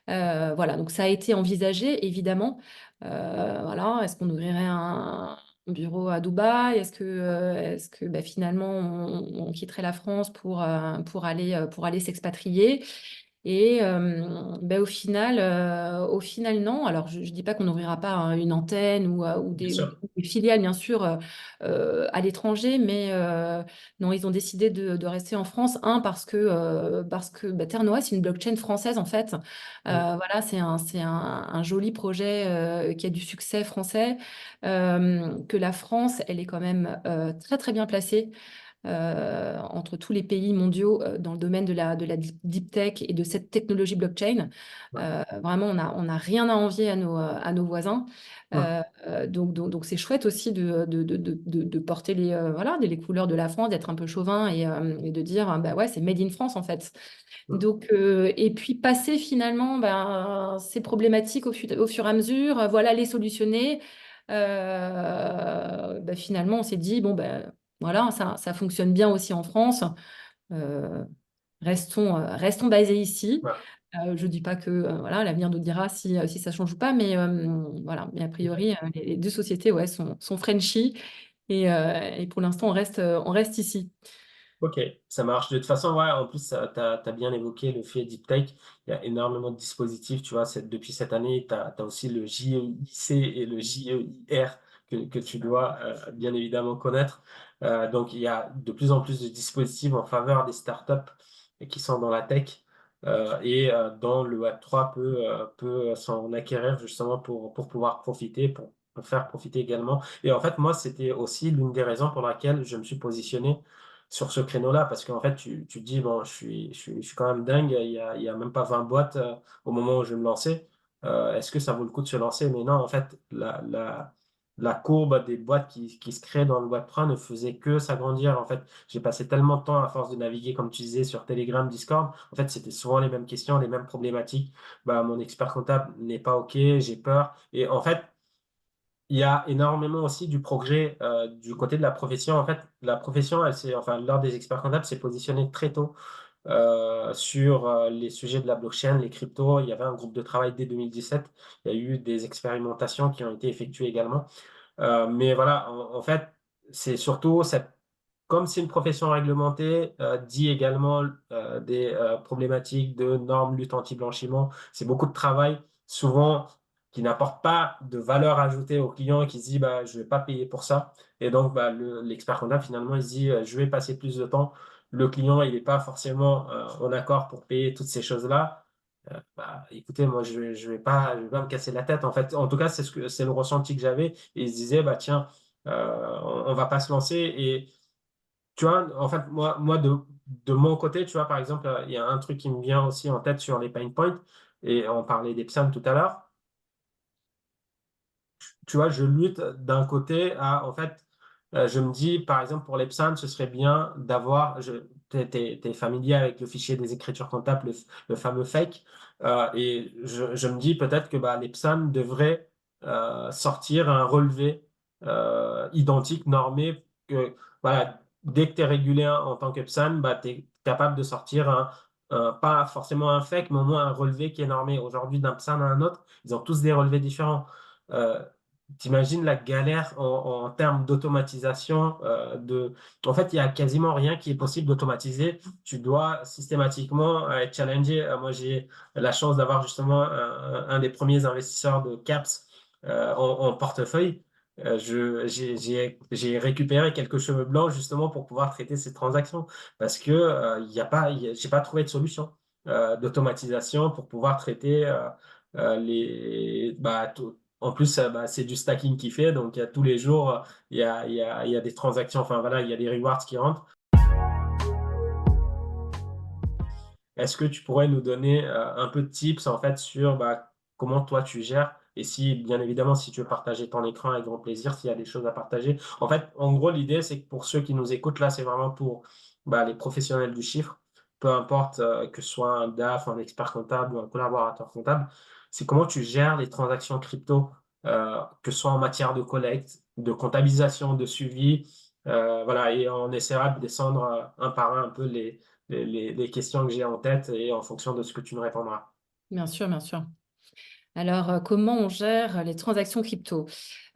Voilà, donc ça a été envisagé, évidemment. Voilà, est-ce qu'on ouvrirait un bureau à Dubaï? Est-ce que finalement on quitterait la France pour aller s'expatrier? Et au final, non. Alors, je ne dis pas qu'on n'ouvrira pas une antenne Bien sûr. ou des filiales, bien sûr, à l'étranger, mais non, ils ont décidé de rester en France. Parce que Ternoa, c'est une blockchain française, en fait. Mm. Voilà, un joli projet qui a du succès français, que la France, elle est quand même très, très bien placée entre tous les pays mondiaux dans le domaine de la deep tech et de cette technologie blockchain. Ouais. Vraiment, on n'a rien à envier à nos voisins. Mm. Donc c'est chouette aussi de porter voilà, les couleurs de la France, d'être un peu chauvin et de dire, bah ouais, c'est made in France en fait. Mm. Donc, et puis passer finalement ces problématiques au fur et à mesure, voilà, les solutionner. Finalement, on s'est dit, bon, voilà, ça fonctionne bien aussi en France. Euh, restons basés ici. Ouais. Je ne dis pas que voilà, l'avenir nous dira si ça change ou pas, mais voilà. Mais a priori, les deux sociétés ouais, sont Frenchy et pour l'instant, on reste ici. Ok, ça marche. De toute façon, ouais, en plus, tu as bien évoqué le fait Deep Tech. Il y a énormément de dispositifs, tu vois. Depuis cette année, tu as aussi le JEIC et le JEIR que tu dois bien évidemment connaître. Donc, il y a de plus en plus de dispositifs en faveur des startups qui sont dans la tech dont le Web3 peut s'en acquérir justement pour pouvoir profiter, pour faire profiter également. Et en fait, moi, c'était aussi l'une des raisons pour laquelle je me suis positionné sur ce créneau-là, parce qu'en fait, tu te dis, bon, je suis quand même dingue, il y a même pas 20 boîtes au moment où je vais me lancer. Est-ce que ça vaut le coup de se lancer? Mais non, en fait, la courbe des boîtes qui se créent dans le Web3 ne faisait que s'agrandir. En fait, j'ai passé tellement de temps à force de naviguer, comme tu disais, sur Telegram, Discord. En fait, c'était souvent les mêmes questions, les mêmes problématiques. Bah, mon expert comptable n'est pas OK, j'ai peur. Et en fait, il y a énormément aussi du progrès du côté de la profession. En fait, la profession, enfin, l'ordre des experts comptables s'est positionné très tôt sur les sujets de la blockchain, les cryptos. Il y avait un groupe de travail dès 2017. Il y a eu des expérimentations qui ont été effectuées également. Mais voilà, en fait, c'est surtout cette comme c'est une profession réglementée, dit également des problématiques de normes, lutte anti-blanchiment. C'est beaucoup de travail, souvent qui n'apporte pas de valeur ajoutée au client, qui se dit bah, je ne vais pas payer pour ça. Et donc, bah, l'expert comptable, finalement, il se dit je vais passer plus de temps. Le client, il n'est pas forcément en accord pour payer toutes ces choses-là. Bah, écoutez, moi, je vais pas me casser la tête. En fait, en tout cas, c'est le ressenti que j'avais. Et il se disait, bah, tiens, on va pas se lancer. Et tu vois, en fait, moi de mon côté, tu vois, par exemple, il y a un truc qui me vient aussi en tête sur les pain points, et on parlait des PSAN tout à l'heure. Tu vois, je lutte d'un côté à, en fait, je me dis, par exemple, pour les PSAN, ce serait bien d'avoir, t'es familier avec le fichier des écritures comptables, le fameux fake, et je me dis peut-être que bah, les PSAN devraient sortir un relevé identique, normé, que voilà, dès que tu es régulé en tant que PSAN, bah, tu es capable de sortir pas forcément un fake, mais au moins un relevé qui est normé. Aujourd'hui, d'un PSAN à un autre, ils ont tous des relevés différents. Euh, T'imagines la galère en termes d'automatisation En fait, il y a quasiment rien qui est possible d'automatiser. Tu dois systématiquement être challengé. Moi, j'ai la chance d'avoir justement un des premiers investisseurs de CAPS en portefeuille. J'ai récupéré quelques cheveux blancs justement pour pouvoir traiter ces transactions parce que j'ai pas trouvé de solution d'automatisation pour pouvoir traiter en plus, bah, c'est du stacking qui fait, donc tous les jours, il y a des transactions, enfin voilà, il y a des rewards qui rentrent. Est-ce que tu pourrais nous donner un peu de tips en fait sur bah, comment toi tu gères et si, bien évidemment, si tu veux partager ton écran avec grand plaisir, s'il y a des choses à partager. En fait, en gros, l'idée, c'est que pour ceux qui nous écoutent là, c'est vraiment pour bah, les professionnels du chiffre, peu importe que ce soit un DAF, un expert comptable ou un collaborateur comptable, c'est comment tu gères les transactions crypto, que ce soit en matière de collecte, de comptabilisation, de suivi. Voilà, et on essaiera de descendre un par un peu les questions que j'ai en tête et en fonction de ce que tu me répondras. Bien sûr, bien sûr. Alors, comment on gère les transactions crypto?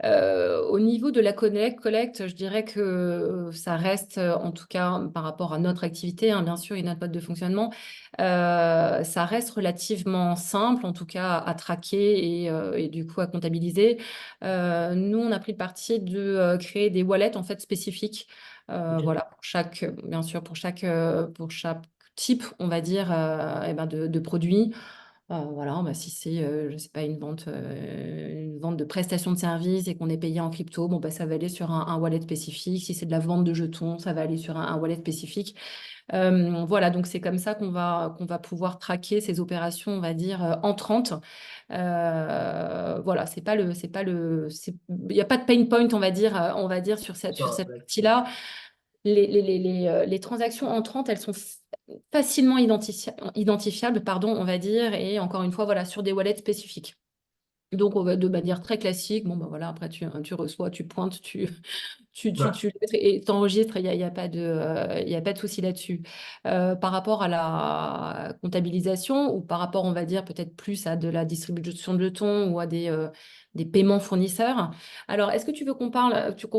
Au niveau de la collecte, je dirais que ça reste, en tout cas par rapport à notre activité, hein, bien sûr et notre mode de fonctionnement, ça reste relativement simple, en tout cas à traquer et du coup à comptabiliser. Nous, on a pris le parti de, créer des wallets en fait spécifiques, Ok. voilà, pour chaque bien sûr, pour chaque type, on va dire, et ben de produits. Voilà, bah, si c'est, je sais pas, une vente de prestations de services et qu'on est payé en crypto, bon, bah, ça va aller sur un wallet spécifique. Si c'est de la vente de jetons, ça va aller sur un wallet spécifique. Voilà, donc c'est comme ça qu'on va pouvoir traquer ces opérations, on va dire, entrantes. Voilà, il n'y a pas de pain point, on va dire sur cette Ouais. partie-là. Les transactions entrantes, elles sont facilement identifiables, pardon, on va dire, et encore une fois, voilà, sur des wallets spécifiques. Donc, on va de manière très classique. Bon, ben voilà, après, tu reçois, tu pointes, Ouais. tu lettres et t'enregistres. Il y a pas de, il y a pas de souci là-dessus. Par rapport à la comptabilisation ou par rapport, on va dire, peut-être plus à de la distribution de jetons ou à des paiements fournisseurs. Alors, est-ce que tu veux qu'on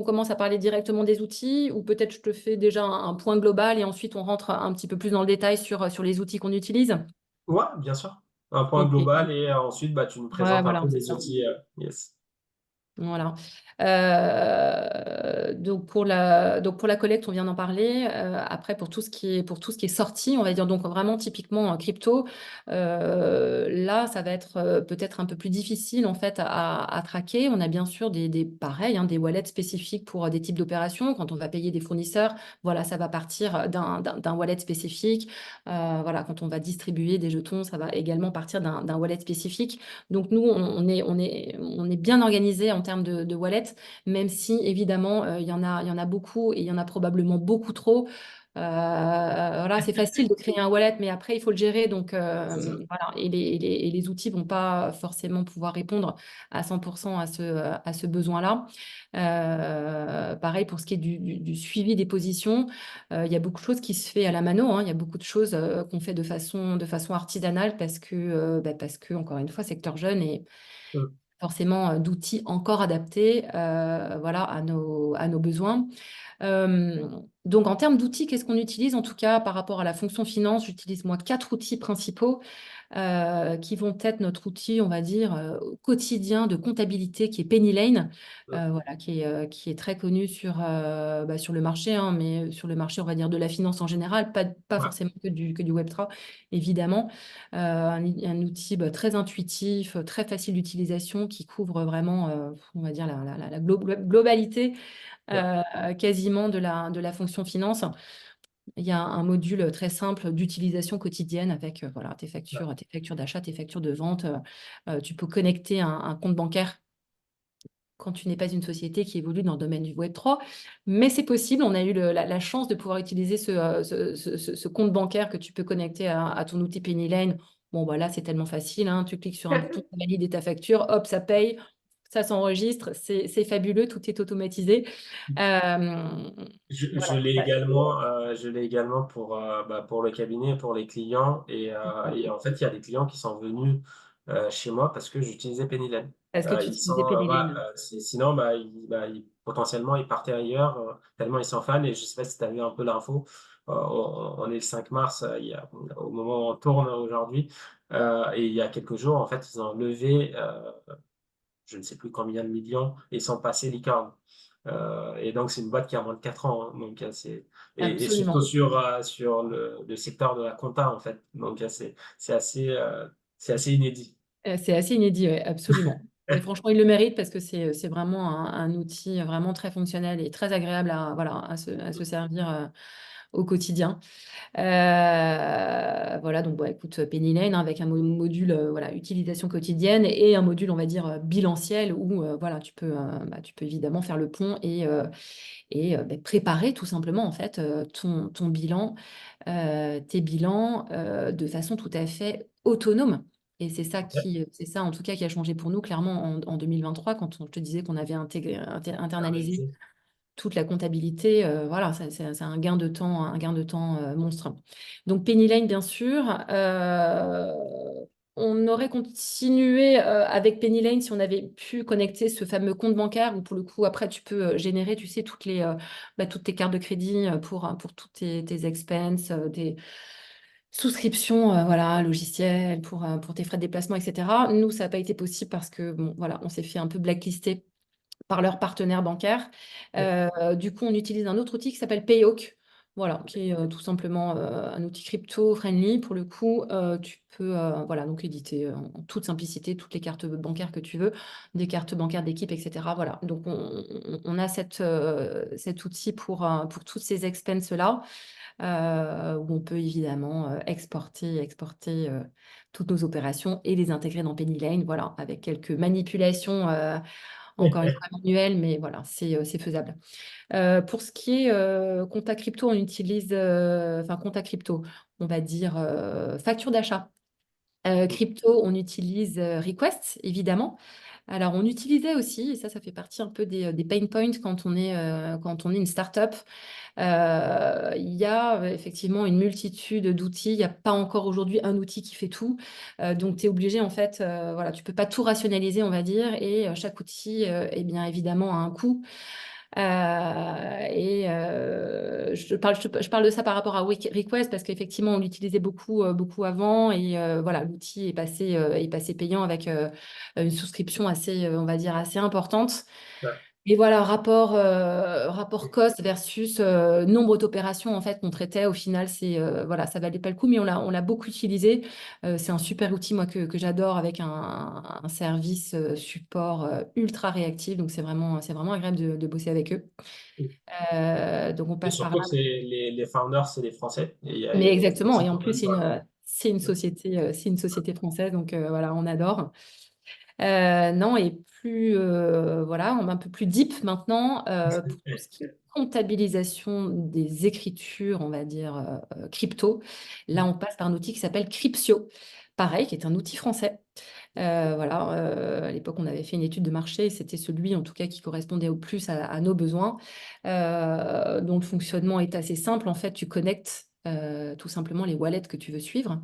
commence à parler directement des outils ou peut-être je te fais déjà un point global et ensuite on rentre un petit peu plus dans le détail sur les outils qu'on utilise? Ouais, bien sûr. Un point Ok. global et ensuite, bah, tu nous Ouais, présentes un voilà, peu c'est les ça. outils. Yes. Voilà. Donc pour la collecte, on vient d'en parler. Après, pour tout ce qui est sorti, on va dire donc vraiment typiquement en crypto, là, ça va être peut-être un peu plus difficile en fait à traquer. On a bien sûr pareil, hein, des wallets spécifiques pour des types d'opérations. Quand on va payer des fournisseurs, voilà, ça va partir d'un wallet spécifique. Voilà, quand on va distribuer des jetons, ça va également partir d'un wallet spécifique. Donc nous, on est bien organisé en termes de wallet, même si évidemment, il y en a beaucoup et il y en a probablement beaucoup trop. Voilà, c'est facile de créer un wallet, mais après, il faut le gérer. Donc, C'est ça. voilà. Et les outils vont pas forcément pouvoir répondre à 100% à ce besoin-là. Pareil pour ce qui est du suivi des positions. Il y a beaucoup de choses qui se fait à la mano, hein. Il y a beaucoup de choses qu'on fait de façon artisanale parce que, encore une fois, secteur jeune et Mm. forcément d'outils encore adaptés voilà, à nos besoins. Euh, donc, en termes d'outils, qu'est-ce qu'on utilise? En tout cas, par rapport à la fonction finance, j'utilise moi 4 outils principaux qui vont être notre outil, on va dire, quotidien de comptabilité qui est Penny Lane, Mm. voilà, qui est très connu sur le marché, hein, mais sur le marché, on va dire, de la finance en général, pas Ouais, forcément que du Web3, évidemment. Un outil très intuitif, très facile d'utilisation qui couvre vraiment, on va dire, la globalité ouais, quasiment de la fonction finance. Il y a un module très simple d'utilisation quotidienne avec voilà, ouais. tes factures d'achat, tes factures de vente. Tu peux connecter un compte bancaire quand tu n'es pas une société qui évolue dans le domaine du Web3. Mais c'est possible. On a eu la chance de pouvoir utiliser ce compte bancaire que tu peux connecter à ton outil Pennyline. Bon, voilà, c'est tellement facile, hein. Tu cliques sur un bouton pour valider ta facture, hop, ça paye, ça s'enregistre. C'est fabuleux, tout est automatisé. Euh, Je voilà, l'ai ça, également, pour le cabinet, pour les clients. Et en fait, il y a des clients qui sont venus chez moi parce que j'utilisais Pennylen. parce que tu Ils utilisais sont, Pennyline. sinon, potentiellement, ils partent ailleurs tellement ils sont fans. Et je sais pas si tu as vu un peu l'info. On est le 5 mars, au moment où on tourne aujourd'hui. Et il y a quelques jours, en fait, ils ont levé je ne sais plus combien de millions, et sont passés licorne. Et donc, c'est une boîte qui a moins de 4 ans, hein. Donc, et surtout Absolument. sur le secteur de la compta, en fait. Donc, c'est assez inédit. C'est assez inédit, ouais, absolument. Et franchement, il le mérite parce que c'est vraiment un outil vraiment très fonctionnel et très agréable voilà, à se servir au quotidien. Voilà, donc bon, écoute, Penny Lane hein, avec un module voilà, utilisation quotidienne et un module, on va dire, bilanciel où voilà, tu peux évidemment faire le pont et préparer tout simplement en fait ton bilan, tes bilans de façon tout à fait autonome. Et c'est ça en tout cas qui a changé pour nous clairement en 2023 quand on je te disait qu'on avait internalisé Internalisé. toute la comptabilité. Voilà, c'est un gain de temps monstre. Donc Penny Lane bien sûr. On aurait continué avec Penny Lane si on avait pu connecter ce fameux compte bancaire où pour le coup après tu peux générer tu sais toutes tes cartes de crédit pour tous tes expenses, tes souscriptions voilà, logicielles pour tes frais de déplacement, etc. Nous, ça n'a pas été possible parce que bon, voilà, on s'est fait un peu blacklister par leurs partenaires bancaires. Ouais. Du coup, on utilise un autre outil qui s'appelle Payhawk, voilà, qui est tout simplement un outil crypto-friendly. Pour le coup, tu peux voilà, donc éditer en toute simplicité toutes les cartes bancaires que tu veux, des cartes bancaires d'équipe, etc. Voilà. Donc, on a cet outil pour toutes ces expenses-là, où on peut évidemment exporter toutes nos opérations et les intégrer dans Penny Lane, voilà, avec quelques manipulations encore une fois manuel, mais voilà, c'est faisable. Pour ce qui est compta crypto, on utilise, enfin compta crypto, on va dire facture d'achat. Crypto, on utilise Request, évidemment. Alors, on utilisait aussi, et ça fait partie un peu des pain points quand on est une startup. Il y a effectivement une multitude d'outils. Il n'y a pas encore aujourd'hui un outil qui fait tout. Donc, tu es obligé, en fait, voilà, tu ne peux pas tout rationaliser, on va dire, et chaque outil, eh bien évidemment, a un coût. Je parle de ça par rapport à Request parce qu'effectivement, on l'utilisait beaucoup avant et voilà, l'outil est passé payant avec une souscription assez, on va dire, assez importante. Et voilà, rapport cost versus nombre d'opérations en fait qu'on traitait. Au final, voilà, ça valait pas le coup, mais on l'a beaucoup utilisé. C'est un super outil moi que j'adore avec un service support ultra réactif. Donc c'est vraiment agréable de bosser avec eux. Donc on Et passe par surtout là. que les founders, c'est des Français. Et Mais exactement. c'est Et en encore plus une fois. c'est une société française. Donc voilà, on adore. Non, et plus, voilà, on est un peu plus deep maintenant, pour tout ce qui est comptabilisation des écritures, on va dire, crypto. Là, on passe par un outil qui s'appelle Cryptio, pareil, qui est un outil français. Voilà, à l'époque, on avait fait une étude de marché et c'était celui, en tout cas, qui correspondait au plus à nos besoins. Dont le fonctionnement est assez simple. En fait, tu connectes, tout simplement les wallets que tu veux suivre.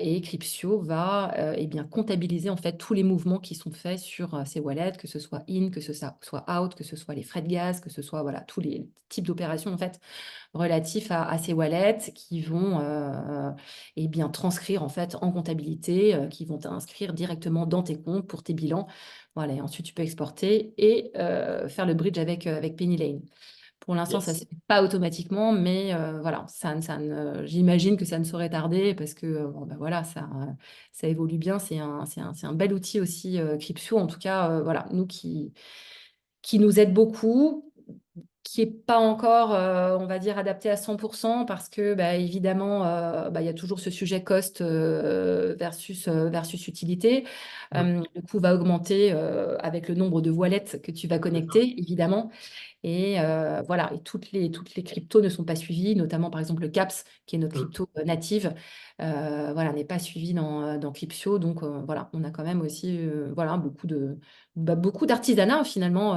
Et Cryptio va eh bien, comptabiliser en fait tous les mouvements qui sont faits sur ces wallets, que ce soit in, que ce soit out, que ce soit les frais de gaz, que ce soit voilà, tous les types d'opérations en fait relatifs à ces wallets qui vont eh bien, transcrire en fait en comptabilité, qui vont t'inscrire directement dans tes comptes pour tes bilans. Voilà, et ensuite tu peux exporter et faire le bridge avec Pennylane. Pour l'instant, ça ne se Yes. fait pas automatiquement, mais voilà, j'imagine que ça ne saurait tarder parce que bon, ben voilà, ça évolue bien. C'est un bel outil aussi, Cryptio. En tout cas, voilà, nous qui nous aide beaucoup, qui n'est pas encore, on va dire, adapté à 100% parce que, bah, évidemment, bah, il y a toujours ce sujet cost versus utilité. Mm. Le coût va augmenter avec le nombre de wallets que tu vas C'est ça. connecter, évidemment. Et voilà, et toutes les cryptos ne sont pas suivies, notamment par exemple le CAPS, qui est notre Mm. crypto native, voilà, n'est pas suivi dans Cryptio. Donc voilà, on a quand même aussi voilà, beaucoup d'artisanat finalement,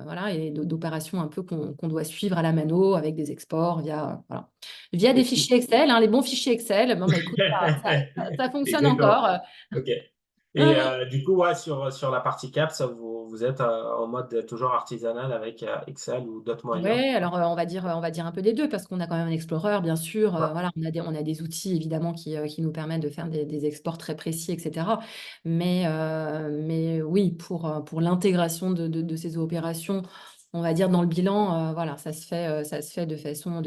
voilà, et d'opérations un peu qu'on doit suivre à la mano avec des exports via des Et- fichiers Excel, hein, les bons fichiers Excel. Bon, bah, écoute, ça fonctionne Exactement. encore. Ok. Oui, Et oui. du coup, ouais, sur la partie cap, ça, vous êtes en mode toujours artisanal avec Excel ou d'autres moyens. Ouais, alors on va dire un peu des deux parce qu'on a quand même un Explorer, bien sûr. Ouais. Voilà, on a des outils évidemment qui nous permettent de faire des exports très précis, etc. Mais oui, pour l'intégration de ces opérations, on va dire dans le bilan, voilà, ça se fait de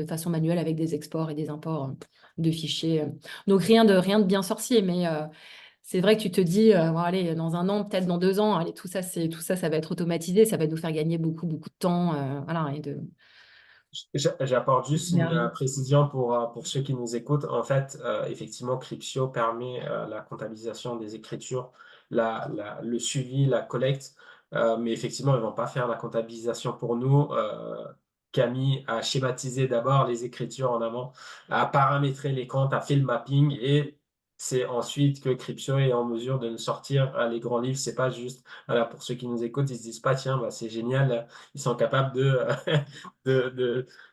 façon manuelle avec des exports et des imports de fichiers. Donc rien de bien sorcier, mais c'est vrai que tu te dis, bon, allez, dans un an, peut-être dans 2 ans, allez, tout ça, ça va être automatisé, ça va nous faire gagner beaucoup, beaucoup de temps, voilà, J'apporte juste on y une arrive. précision pour ceux qui nous écoutent. En fait, effectivement, Cryptio permet la comptabilisation des écritures, le suivi, la collecte, mais effectivement, ils ne vont pas faire la comptabilisation pour nous. Camille a schématisé d'abord les écritures en amont, a paramétré les comptes, a fait le mapping et c'est ensuite que Cryptio est en mesure de nous sortir les grands livres. C'est pas juste, voilà, pour ceux qui nous écoutent, ils se disent pas, tiens, bah, c'est génial, ils sont capables de,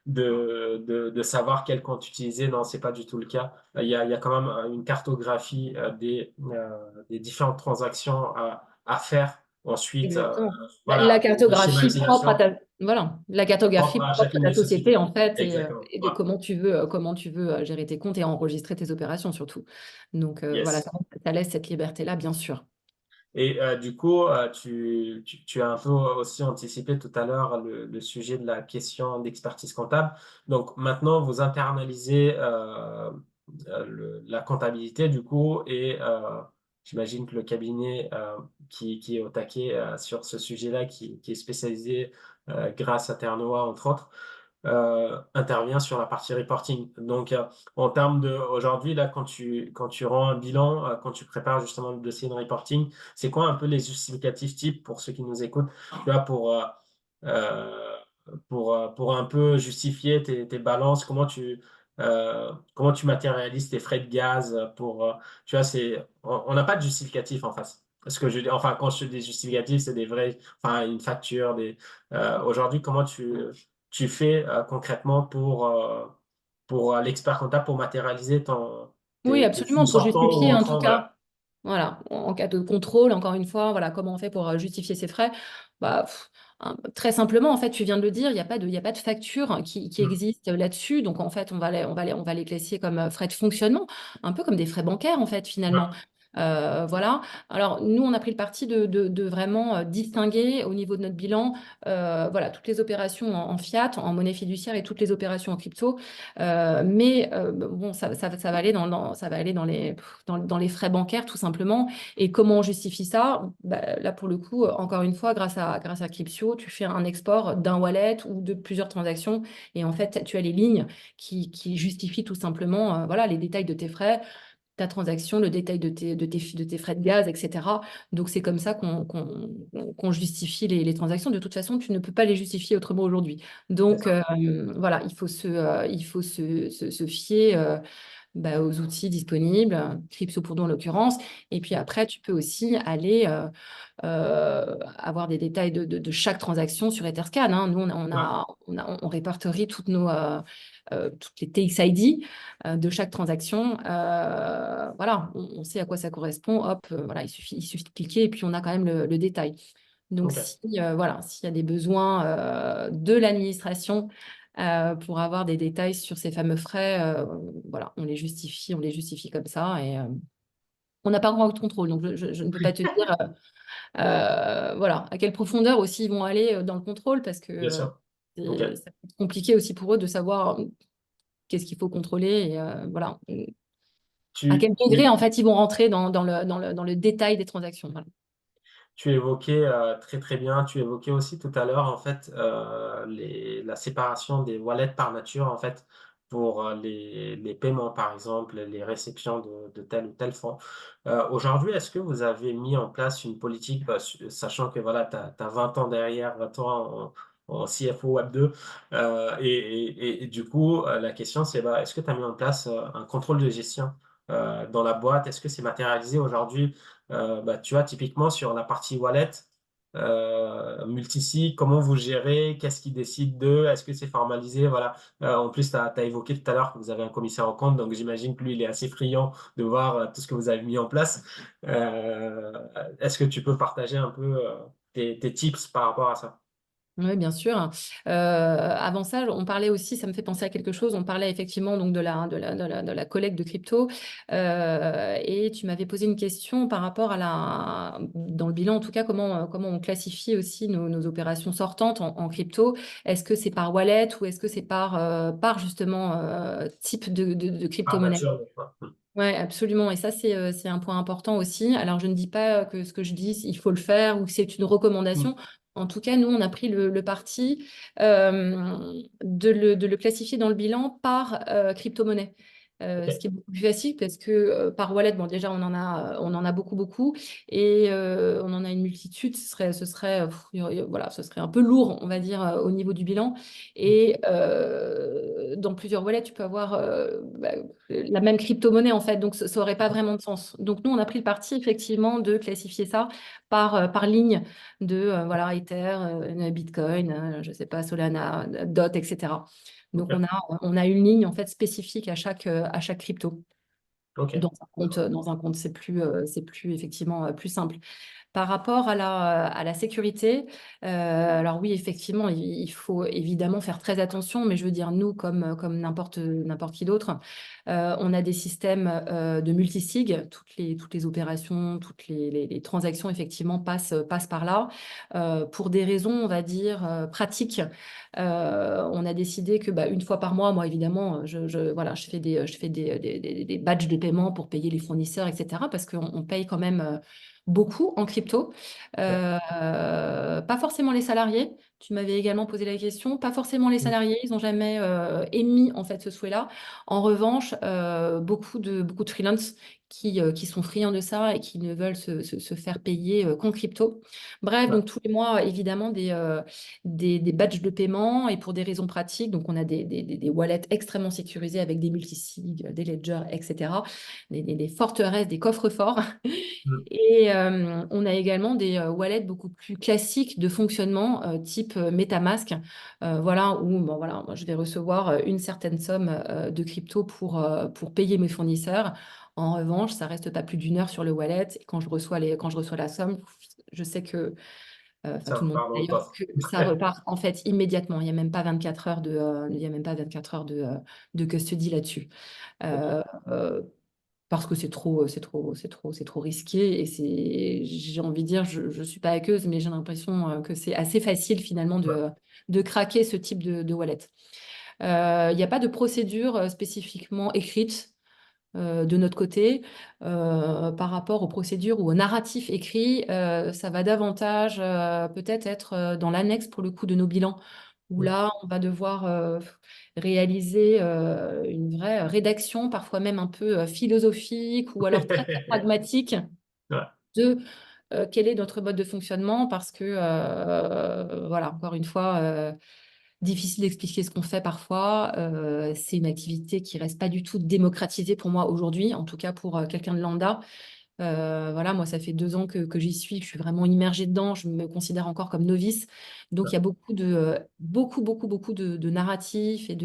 de, de savoir quel compte utiliser. Non, c'est pas du tout le cas. Il y a quand même une cartographie des différentes transactions à faire. Ensuite, Exactement. La voilà, une cartographie propre à schématisation ta, voilà, la cartographie propre à propre à chacune ta des société, sociétés. en fait, Exactement. et de Ouais. comment tu veux gérer tes comptes et enregistrer tes opérations, surtout. Donc, voilà, Yes. ça laisse cette liberté-là, bien sûr. Et du coup, tu as un peu aussi anticipé tout à l'heure le sujet de la question d'expertise comptable. Donc maintenant, vous internalisez la comptabilité du coup et j'imagine que le cabinet qui est au taquet sur ce sujet-là, qui est spécialisé grâce à Ternoa, entre autres, intervient sur la partie reporting. Donc, en termes de aujourd'hui, là, quand tu rends un bilan, quand tu prépares justement le dossier de reporting, c'est quoi un peu les justificatifs types pour ceux qui nous écoutent, tu vois, euh, pour un peu justifier tes balances, comment tu matérialises tes frais de gaz tu vois, on n'a pas de justificatif en face. Parce que enfin, quand je dis des justificatifs, c'est des vrais, enfin, une facture, aujourd'hui, comment tu fais concrètement pour l'expert comptable pour matérialiser Oui, tes flux absolument, pour sortants ou justifier en tout entrants, cas. voilà. Voilà, en cas de contrôle, encore une fois, voilà, comment on fait pour justifier ses frais? Bah, très simplement, en fait, tu viens de le dire, il y a pas de facture qui Mm. existe là-dessus. Donc, en fait, on va les classer comme frais de fonctionnement, un peu comme des frais bancaires, en fait, finalement. Ouais. Voilà. Alors, nous, on a pris le parti de vraiment distinguer au niveau de notre bilan, voilà, toutes les opérations en fiat, en monnaie fiduciaire et toutes les opérations en crypto. Mais bon, ça va aller dans les frais bancaires, tout simplement. Et comment on justifie ça? Bah, là, pour le coup, encore une fois, grâce à Cryptio, tu fais un export d'un wallet ou de plusieurs transactions. Et en fait, tu as les lignes qui justifient tout simplement voilà, les détails de tes frais. ta transaction, le détail de tes frais de gaz, etc. Donc, c'est comme ça qu'on justifie les transactions. De toute façon, tu ne peux pas les justifier autrement aujourd'hui. C'est Donc, ça. voilà, il faut se fier bah, aux outils disponibles, Crypto pour nous en l'occurrence. Et puis après, tu peux aussi aller avoir des détails de chaque transaction sur Etherscan, hein. Nous, Ouais. on répertorie toutes les TXID de chaque transaction. Voilà, on sait à quoi ça correspond. Hop, voilà, il suffit de cliquer et puis on a quand même le détail. Donc, Ok. si, voilà, s'il y a des besoins de l'administration pour avoir des détails sur ces fameux frais, voilà, on les justifie comme ça et on n'a pas droit au contrôle. Donc, je ne peux pas te dire voilà, à quelle profondeur aussi ils vont aller dans le contrôle parce que Bien sûr. Ok. c'est compliqué aussi pour eux de savoir qu'est-ce qu'il faut contrôler et voilà, à quel degré Tu, en fait ils vont rentrer dans le détail des transactions. Voilà. Tu évoquais très très bien, tu évoquais aussi tout à l'heure en fait la séparation des wallets par nature en fait pour les paiements par exemple, les réceptions de tel ou tel fonds. Aujourd'hui, est-ce que vous avez mis en place une politique, sachant que voilà, tu as 20 ans derrière toi en CFO Web 2 et du coup la question c'est bah, est-ce que tu as mis en place un contrôle de gestion dans la boîte? Est-ce que c'est matérialisé aujourd'hui? Bah, tu vois, typiquement sur la partie wallet, multisig, comment vous gérez, qu'est-ce qui décide d'eux, est-ce que c'est formalisé, voilà. En plus, tu as évoqué tout à l'heure que vous avez un commissaire en compte, donc j'imagine que lui, il est assez friand de voir tout ce que vous avez mis en place. Euh, Est-ce que tu peux partager un peu tes tips par rapport à ça? Oui, bien sûr. Avant ça, on parlait aussi, ça me fait penser à quelque chose, on parlait effectivement donc de la collecte de crypto et tu m'avais posé une question par rapport dans le bilan en tout cas, comment on classifie aussi nos opérations sortantes en crypto. Est-ce que c'est par wallet ou est-ce que c'est par justement type de Par crypto-monnaie? nature, quoi. Ouais, absolument. Et ça, c'est un point important aussi. Alors, je ne dis pas que ce que je dis, il faut le faire ou que c'est une recommandation. Mm. En tout cas, nous, on a pris le parti de le classifier dans le bilan par crypto-monnaie. Ok. Ce qui est beaucoup plus facile parce que par wallet, bon, déjà, on en a beaucoup, beaucoup. Et on en a une multitude. Voilà, ce serait un peu lourd, on va dire, au niveau du bilan. Mm. Et dans plusieurs wallets, tu peux avoir la même crypto-monnaie en fait, donc ça n'aurait pas vraiment de sens. Donc nous, on a pris le parti effectivement de classifier ça par ligne de voilà, Ether, Bitcoin, je ne sais pas, Solana, DOT, etc. Donc Ok. on a une ligne en fait spécifique à chaque crypto. Ok. Dans un compte, c'est plus effectivement plus simple. Par rapport à la sécurité, alors oui, effectivement, il faut évidemment faire très attention, mais je veux dire, nous, comme n'importe qui d'autre, on a des systèmes de multisig, toutes les opérations, les transactions, effectivement, passent par là. Pour des raisons, on va dire, pratiques, on a décidé que une fois par mois, moi, évidemment, voilà, je fais des badges de paiement pour payer les fournisseurs, etc., parce qu'on paye quand même beaucoup en crypto. Ok. Pas forcément les salariés. Tu m'avais également posé la question. Pas forcément les Mm. salariés. Ils n'ont jamais émis en fait ce souhait-là. En revanche, beaucoup de freelance qui sont friands de ça et qui ne veulent se faire payer qu'en crypto. Bref, Ouais. donc tous les mois, évidemment, des badges de paiement et pour des raisons pratiques. Donc, on a des wallets extrêmement sécurisés avec des multisigs, des ledgers, etc. Des forteresses, des coffres forts. Mm. Et on a également des wallets beaucoup plus classiques de fonctionnement, type MetaMask, voilà, où bon, voilà, moi, je vais recevoir une certaine somme de crypto pour payer mes fournisseurs. En revanche, ça reste pas plus d'une heure sur le wallet. Et quand je reçois la somme, je sais que, enfin Ça tout le monde part dans le d'ailleurs, coffre. que ça repart en fait immédiatement. Il n'y a même pas 24 heures il y a même pas 24 heures de custody là-dessus. Ok. Euh, euh, parce que c'est trop risqué et j'ai envie de dire, je ne suis pas hackeuse, mais j'ai l'impression que c'est assez facile finalement Ouais. de craquer ce type de wallet. Il n'y a pas de procédure spécifiquement écrite de notre côté par rapport aux procédures ou au narratif écrit. Ça va davantage peut-être être dans l'annexe pour le coup de nos bilans où Mm. là, on va devoir réaliser une vraie rédaction, parfois même un peu philosophique ou alors très, très pragmatique Ouais. de quel est notre mode de fonctionnement parce que, voilà, encore une fois, difficile d'expliquer ce qu'on fait parfois. C'est une activité qui reste pas du tout démocratisée pour moi aujourd'hui, en tout cas pour quelqu'un de lambda. Voilà, moi, ça fait 2 ans que j'y suis, que je suis vraiment immergée dedans. Je me considère encore comme novice. Donc, il y a beaucoup de narratifs et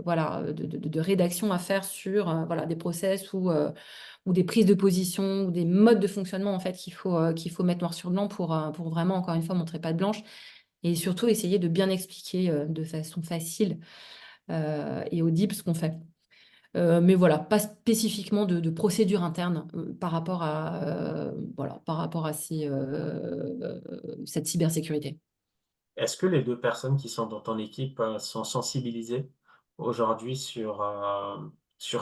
voilà, de rédaction à faire sur voilà, des process ou des prises de position ou des modes de fonctionnement en fait qu'il faut mettre noir sur blanc pour vraiment, encore une fois, montrer patte blanche et surtout essayer de bien expliquer de façon facile et audible ce qu'on fait. Mais voilà, pas spécifiquement de procédure interne voilà, par rapport à cette cybersécurité. Est-ce que les 2 personnes qui sont dans ton équipe, sont sensibilisées aujourd'hui sur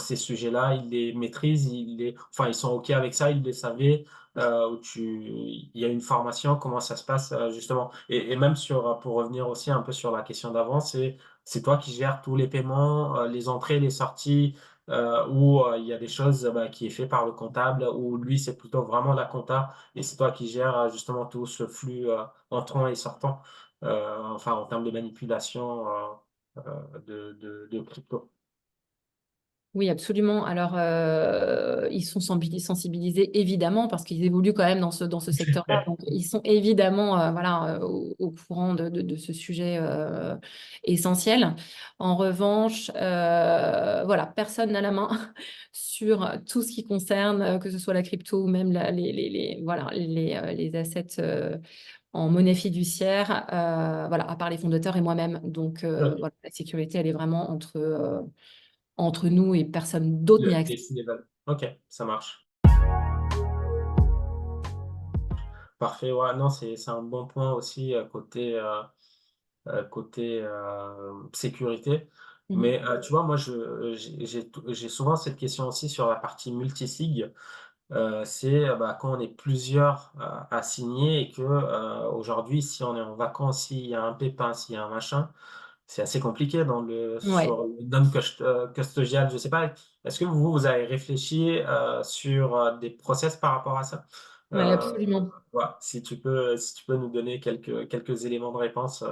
ces sujets-là? Ils les maîtrisent, enfin, ils sont OK avec ça, ils les savaient, ou il y a une formation? Comment ça se passe, justement? Et même pour revenir aussi un peu sur la question d'avant, c'est toi qui gères tous les paiements, les entrées, les sorties, ou, il y a des choses, bah, qui est fait par le comptable, ou lui, c'est plutôt vraiment la compta et c'est toi qui gères, justement tout ce flux, entrant et sortant? Enfin en termes de manipulation, de crypto. Oui, absolument. Alors, ils sont sensibilisés évidemment parce qu'ils évoluent quand même dans ce secteur-là. Donc, ils sont évidemment voilà, au courant de ce sujet essentiel. En revanche, voilà, personne n'a la main sur tout ce qui concerne, que ce soit la crypto ou même voilà, les assets en monnaie fiduciaire, voilà, à part les fondateurs et moi-même. Donc, OK, voilà, la sécurité, elle est vraiment entre nous et personne d'autre n'y a les accès. C-level. OK, ça marche. Parfait, ouais, non, c'est un bon point aussi, côté, sécurité. Mhm. Mais, tu vois, moi, j'ai souvent cette question aussi sur la partie multisig. C'est, bah, quand on est plusieurs à signer et que, aujourd'hui, si on est en vacances, s'il y a un pépin, s'il y a un machin, c'est assez compliqué Ouais, sur le non-custodial. Je sais pas, est-ce que vous avez réfléchi, sur, des process par rapport à ça? ouais, Heu, absolument. voilà, si tu peux nous donner quelques éléments de réponse,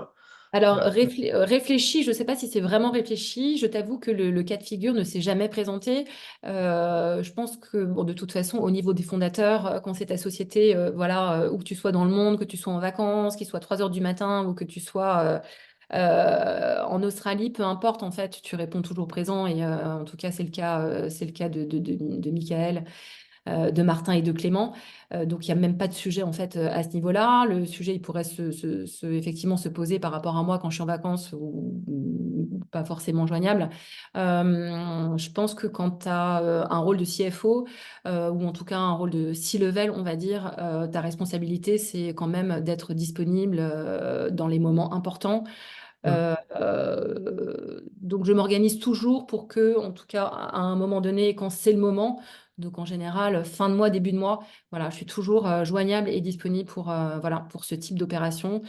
Alors, heu, réfléchi, je ne sais pas si c'est vraiment réfléchi. Je t'avoue que le cas de figure ne s'est jamais présenté. Je pense que, bon, de toute façon, au niveau des fondateurs, quand c'est ta société, voilà, où que tu sois dans le monde, que tu sois en vacances, qu'il soit 3 heures du matin ou que tu sois en Australie, peu importe, en fait, tu réponds toujours présent. Et en tout cas, c'est le cas de Michael, de Martin et de Clément. Donc, il n'y a même pas de sujet en fait à ce niveau-là. Le sujet, il pourrait effectivement se poser par rapport à moi quand je suis en vacances ou pas forcément joignable. Je pense que quand tu as un rôle de CFO ou en tout cas un rôle de C-level, on va dire, ta responsabilité, c'est quand même d'être disponible dans les moments importants. mmh, Donc, je m'organise toujours pour que, en tout cas, à un moment donné, quand c'est le moment, donc en général, fin de mois, début de mois, voilà, je suis toujours joignable et disponible voilà, pour ce type d'opération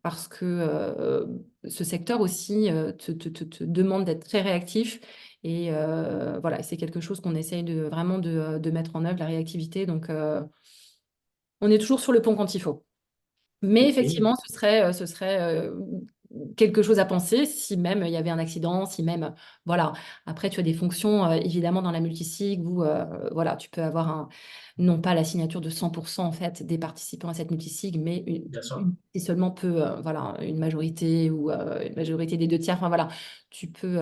parce que ce secteur aussi te demande d'être très réactif. Et voilà, c'est quelque chose qu'on essaye vraiment de mettre en œuvre, la réactivité. Donc, on est toujours sur le pont quand il faut. Mais OK. effectivement, ce serait quelque chose à penser si même il y avait un accident, si même, voilà. Après, tu as des fonctions évidemment dans la multisig où voilà, tu peux avoir non pas la signature de 100% en fait des participants à cette multisig, mais Bien sûr. et seulement peu, voilà, une majorité ou une majorité des 2 tiers. Enfin voilà, tu peux,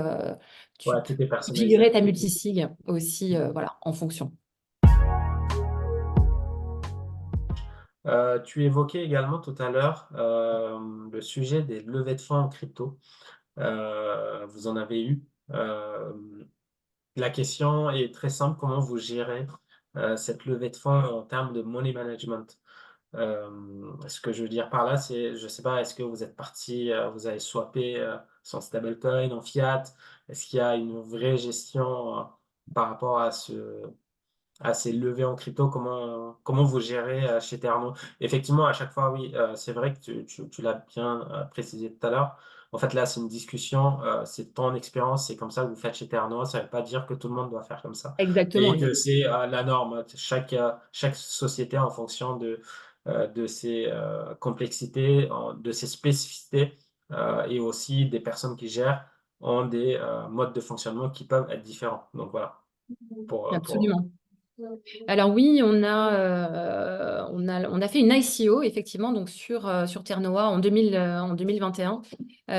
tu Ouais, peux tout est personnalisé. configurer ta multisig aussi, voilà, en fonction. Tu évoquais également tout à l'heure, le sujet des levées de fonds en crypto. Vous en avez eu. La question est très simple, comment vous gérez, cette levée de fonds en termes de money management? Ce que je veux dire par là, c'est, je sais pas, est-ce que vous êtes parti, vous avez swappé, son stablecoin en fiat? Est-ce qu'il y a une vraie gestion, par rapport à à ces levées en crypto, comment vous gérez chez Terno? Effectivement, à chaque fois, oui, c'est vrai que tu l'as bien précisé tout à l'heure. En fait, là, c'est une discussion, c'est ton expérience, c'est comme ça que vous faites chez Terno. Ça ne veut pas dire que tout le monde doit faire comme ça Exactement, et que c'est la norme. Chaque société, en fonction de ses complexités, de ses spécificités et aussi des personnes qui gèrent, ont des modes de fonctionnement qui peuvent être différents. Donc voilà, pour absolument. Alors oui, on a fait une ICO effectivement donc sur Ternoa en 2021.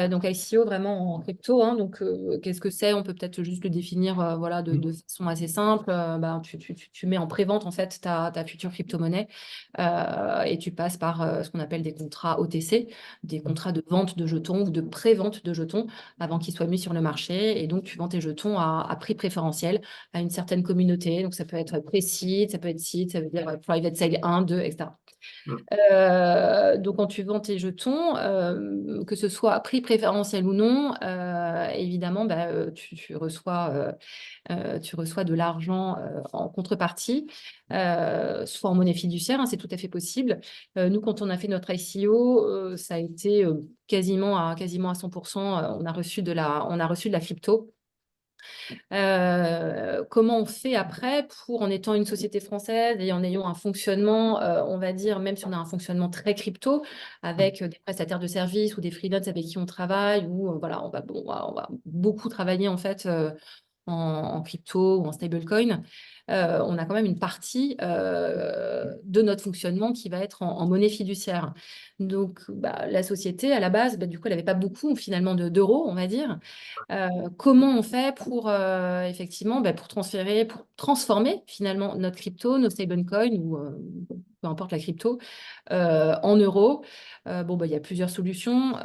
Donc ICO vraiment en crypto, hein. Donc qu'est-ce que c'est? On peut peut-être juste le définir voilà, de façon assez simple. Ben, tu mets en prévente en fait ta future crypto-monnaie et tu passes par ce qu'on appelle des contrats OTC, des contrats de vente de jetons ou de pré-vente de jetons avant qu'ils soient mis sur le marché. Et donc tu vends tes jetons à prix préférentiel à une certaine communauté. Donc, ça peut être pré-seed, ça peut être seed, ça veut dire private sale 1, 2, etc. Donc, quand tu vends tes jetons, que ce soit à prix préférentiel ou non, évidemment, bah, tu reçois de l'argent en contrepartie, soit en monnaie fiduciaire, hein, c'est tout à fait possible. Nous, quand on a fait notre ICO, ça a été quasiment à 100%, on a reçu de la crypto. Comment on fait après pour, en étant une société française et en ayant un fonctionnement, on va dire, même si on a un fonctionnement très crypto, avec des prestataires de services ou des freelances avec qui on travaille, ou voilà, on va beaucoup travailler en fait en crypto ou en stablecoin. On a quand même une partie de notre fonctionnement qui va être en monnaie fiduciaire. Donc, bah, la société, à la base, bah, du coup, elle n'avait pas beaucoup finalement d'euros, on va dire. Comment on fait pour effectivement bah, pour transformer finalement notre crypto, nos stablecoins ou peu importe la crypto en euros. Bon, bah, il y a plusieurs solutions.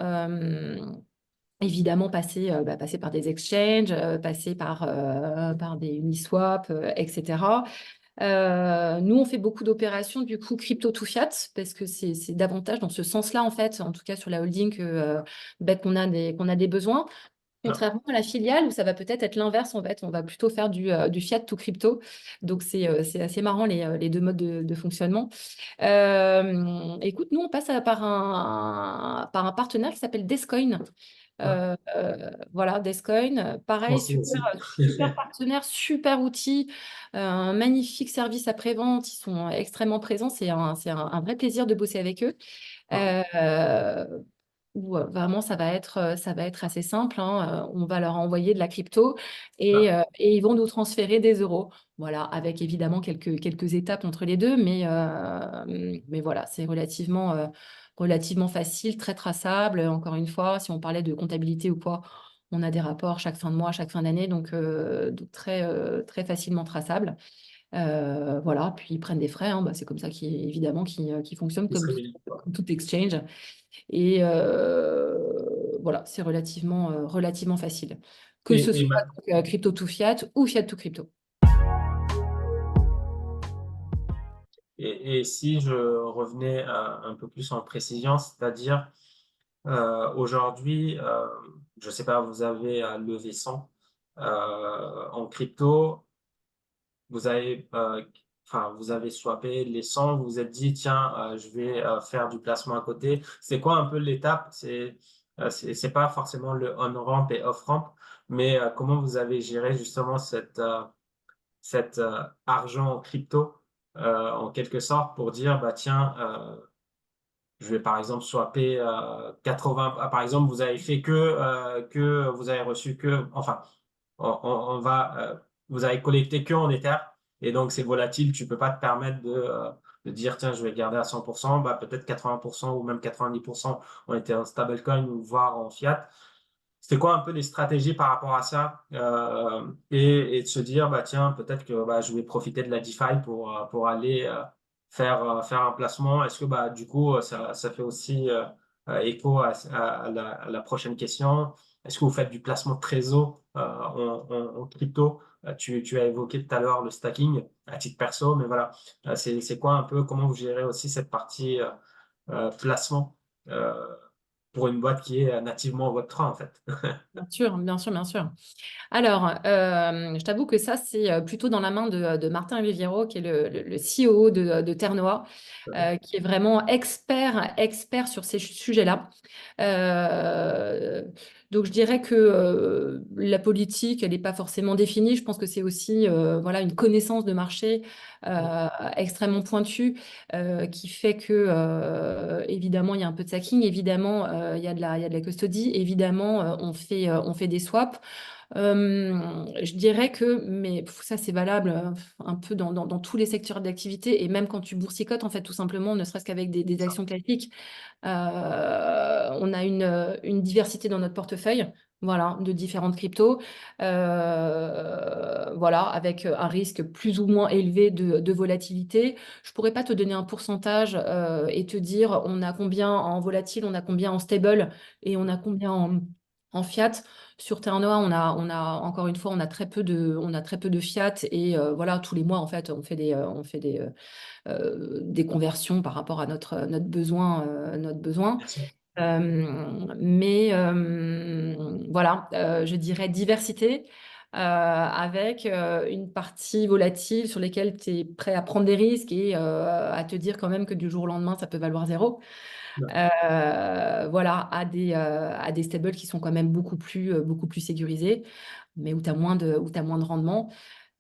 Évidemment, passer par des exchanges, passer par des Uniswap, etc. Nous, on fait beaucoup d'opérations du coup crypto to fiat parce que c'est davantage dans ce sens-là, en fait, en tout cas sur la holding, bah, qu'on a des besoins. Contrairement à la filiale où ça va peut-être être l'inverse, en fait, on va plutôt faire du fiat to crypto. Donc, c'est assez marrant les deux modes de fonctionnement. Écoute, nous, on passe par un partenaire qui s'appelle Descoin. Voilà, Descoin. Pareil, Aussi, super, aussi. super partenaire, super outil, un magnifique service après-vente. Ils sont extrêmement présents. C'est un vrai plaisir de bosser avec eux. Euh, Où vraiment ça va être assez simple, hein. On va leur envoyer de la crypto et ils vont nous transférer des euros. Voilà, avec évidemment quelques étapes entre les deux, mais voilà, c'est relativement facile, très traçable. Encore une fois, si on parlait de comptabilité ou quoi, on a des rapports chaque fin de mois, chaque fin d'année, donc très facilement traçable. Voilà, puis ils prennent des frais, hein. Bah, c'est comme ça évidemment qui fonctionne Qui comme serait tout, bien, quoi. comme tout exchange. Et voilà, c'est relativement facile. Que ce Et, et, soit ma- donc, crypto to fiat ou fiat to crypto. et si je revenais un peu plus en précision, c'est-à-dire aujourd'hui, je ne sais pas, vous avez levé 100 en crypto, vous avez, enfin, vous avez swappé les 100, vous vous êtes dit, tiens, je vais faire du placement à côté. C'est quoi un peu l'étape? C'est pas forcément le on-ramp et off-ramp, mais comment vous avez géré justement cet argent en crypto en quelque sorte pour dire, bah, tiens, je vais par exemple swapper 80, par exemple, vous avez fait que vous avez reçu que, enfin, on va, vous avez collecté que en Ether et donc c'est volatile, tu peux pas te permettre de dire tiens, je vais garder à 100%, bah, peut-être 80% ou même 90% ont été en stablecoin ou voire en fiat. C'était quoi un peu les stratégies par rapport à ça et de se dire, bah, tiens, peut-être que bah, je vais profiter de la DeFi pour aller faire un placement. Est-ce que bah, du coup, ça fait aussi écho à la prochaine question. Est-ce que vous faites du placement de trésor en crypto? Tu as évoqué tout à l'heure le stacking à titre perso, mais voilà, c'est quoi un peu, comment vous gérez aussi cette partie placement? Euh, pour une boîte qui est nativement Web3 en fait. Bien sûr, bien sûr, bien sûr. Alors, je t'avoue que ça, c'est plutôt dans la main de Martin Riviero, qui est le CEO de Ternoa, qui est vraiment expert sur ces sujets-là. Euh, donc, je dirais que la politique, elle n'est pas forcément définie. Je pense que c'est aussi voilà, une connaissance de marché extrêmement pointue qui fait que, évidemment, il y a un peu de hacking, évidemment, il y a de la custody, évidemment, on fait des swaps. Je dirais que, mais ça c'est valable un peu dans tous les secteurs d'activité et même quand tu boursicotes, en fait, tout simplement, ne serait-ce qu'avec des actions classiques, on a une diversité dans notre portefeuille, voilà, de différentes cryptos, voilà, avec un risque plus ou moins élevé de volatilité. Je pourrais pas te donner un pourcentage et te dire on a combien en volatile, on a combien en stable et on a combien en fiat. Sur Ternoa, on a encore une fois, on a très peu de fiat et voilà, tous les mois, en fait, on fait des conversions par rapport à notre besoin, notre besoin. Bien sûr. Mais voilà, je dirais diversité avec une partie volatile sur lesquelles tu es prêt à prendre des risques et à te dire quand même que du jour au lendemain, ça peut valoir zéro. Ouais. Voilà, à des stables qui sont quand même beaucoup plus sécurisés, mais où tu as où tu moins de rendement.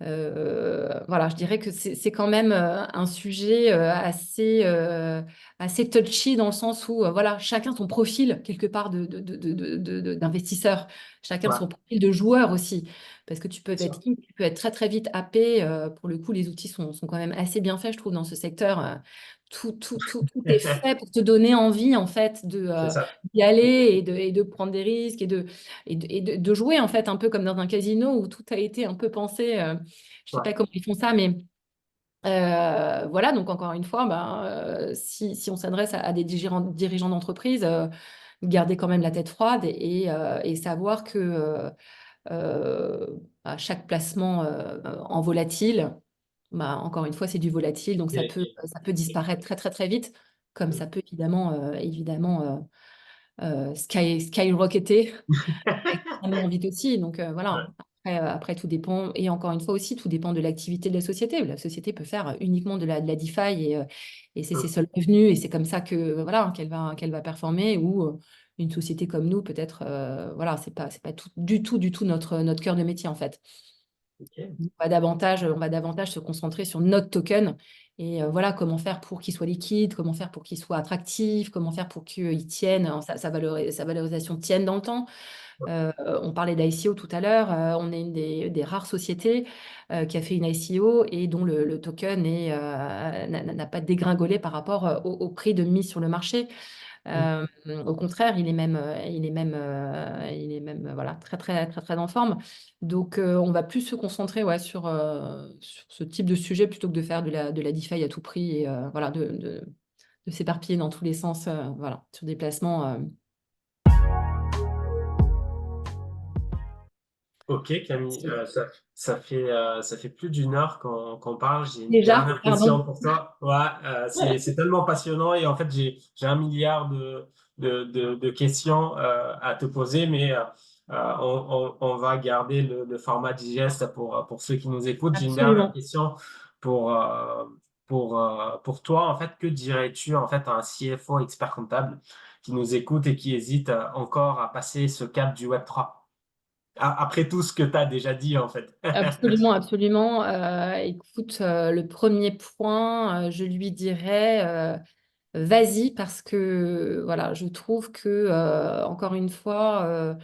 Voilà, je dirais que c'est quand même un sujet assez touchy dans le sens où voilà, chacun son profil quelque part d'investisseur, chacun Ouais, son profil de joueur aussi, parce que bien sûr. tu peux être très très vite happé. Pour le coup, les outils sont quand même assez bien faits, je trouve, dans ce secteur. Tout est fait pour te donner envie en fait C'est ça. d'y aller et de prendre des risques de jouer en fait un peu comme dans un casino où tout a été un peu pensé. Je sais Ouais. pas comment ils font ça, mais voilà. Donc encore une fois, ben, si on s'adresse à des dirigeants d'entreprise, garder quand même la tête froide et savoir que euh, à chaque placement en volatile, bah, encore une fois, c'est du volatile, donc Et- et- ça peut disparaître très très très vite, comme ça peut évidemment skyrocketer extrêmement vite aussi. Donc voilà, Ouais. après, tout dépend. Et encore une fois aussi, tout dépend de l'activité de la société. La société peut faire uniquement de la DeFi et c'est ses Mm. seuls revenus. Et c'est comme ça que voilà, qu'elle va performer. Ou une société comme nous, peut-être, voilà, c'est pas du tout notre cœur de métier en fait. Ok. On va davantage se concentrer sur notre token. Et voilà, comment faire pour qu'il soit liquide, comment faire pour qu'il soit attractif, comment faire pour qu'il tienne, sa valorisation tienne dans le temps. Ouais. On parlait d'ICO tout à l'heure. On est une des rares sociétés qui a fait une ICO et dont le token n'a pas dégringolé par rapport au prix de mise sur le marché. Mm. Au contraire, il est même voilà, très, très, très, très en forme. Donc, on va plus se concentrer ouais, sur ce type de sujet plutôt que de faire de la DeFi à tout prix et voilà, de s'éparpiller dans tous les sens voilà, sur des placements. Ok, Camille, ça fait plus d'une heure qu'on parle. J'ai une Déjà, dernière question pardon. pour toi. Ouais, c'est tellement passionnant et en fait, j'ai un milliard de questions à te poser, mais on va garder le format digeste pour ceux qui nous écoutent. J'ai une dernière Absolument. question pour, euh, pour toi. En fait, que dirais-tu en fait à un CFO expert comptable qui nous écoute et qui hésite encore à passer ce cap du Web3? Après tout ce que tu as déjà dit, en fait. Absolument, absolument. Écoute, le premier point, je lui dirais, vas-y, parce que voilà, je trouve que, encore une fois,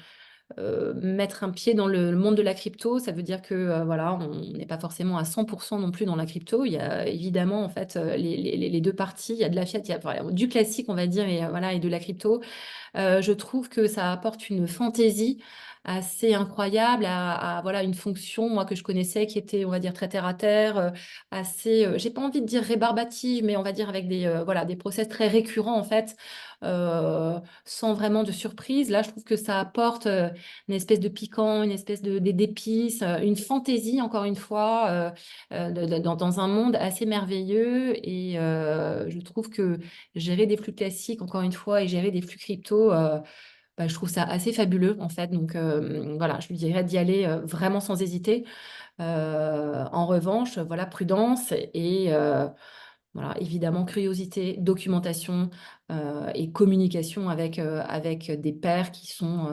mettre un pied dans le monde de la crypto, ça veut dire que voilà, on n'est pas forcément à 100% non plus dans la crypto. Il y a évidemment en fait les deux parties. Il y a de la fiat, il y a voilà, du classique, on va dire, et voilà, et de la crypto. Je trouve que ça apporte une fantaisie assez incroyable voilà, une fonction, moi, que je connaissais, qui était, on va dire, très terre à terre, assez, j'ai pas envie de dire rébarbative, mais on va dire avec voilà, des process très récurrents, en fait, sans vraiment de surprise. Là, je trouve que ça apporte une espèce de piquant, une espèce d'épices, une fantaisie, encore une fois, dans un monde assez merveilleux. Et je trouve que gérer des flux classiques, encore une fois, et gérer des flux crypto, bah, je trouve ça assez fabuleux, en fait. Donc, voilà, je lui dirais d'y aller vraiment sans hésiter. En revanche, voilà, prudence et voilà, évidemment, curiosité, documentation et communication avec des pairs qui sont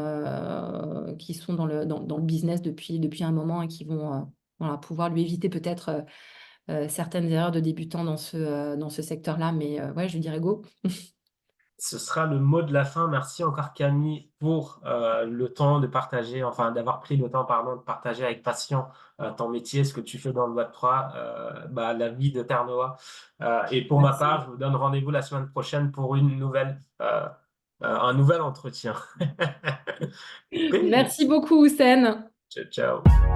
dans le business depuis un moment et qui vont voilà, pouvoir lui éviter peut-être certaines erreurs de débutant dans ce secteur-là. Mais ouais, je lui dirais go. Ce sera le mot de la fin. Merci encore Camille pour le temps de partager, enfin d'avoir pris le temps, pardon, de partager avec passion ton métier, ce que tu fais dans le Web3, bah, la vie de Ternoa. Et pour ma part, Merci. je vous donne rendez-vous la semaine prochaine pour un nouvel entretien. Peace. Merci beaucoup, Houssen. Ciao, ciao.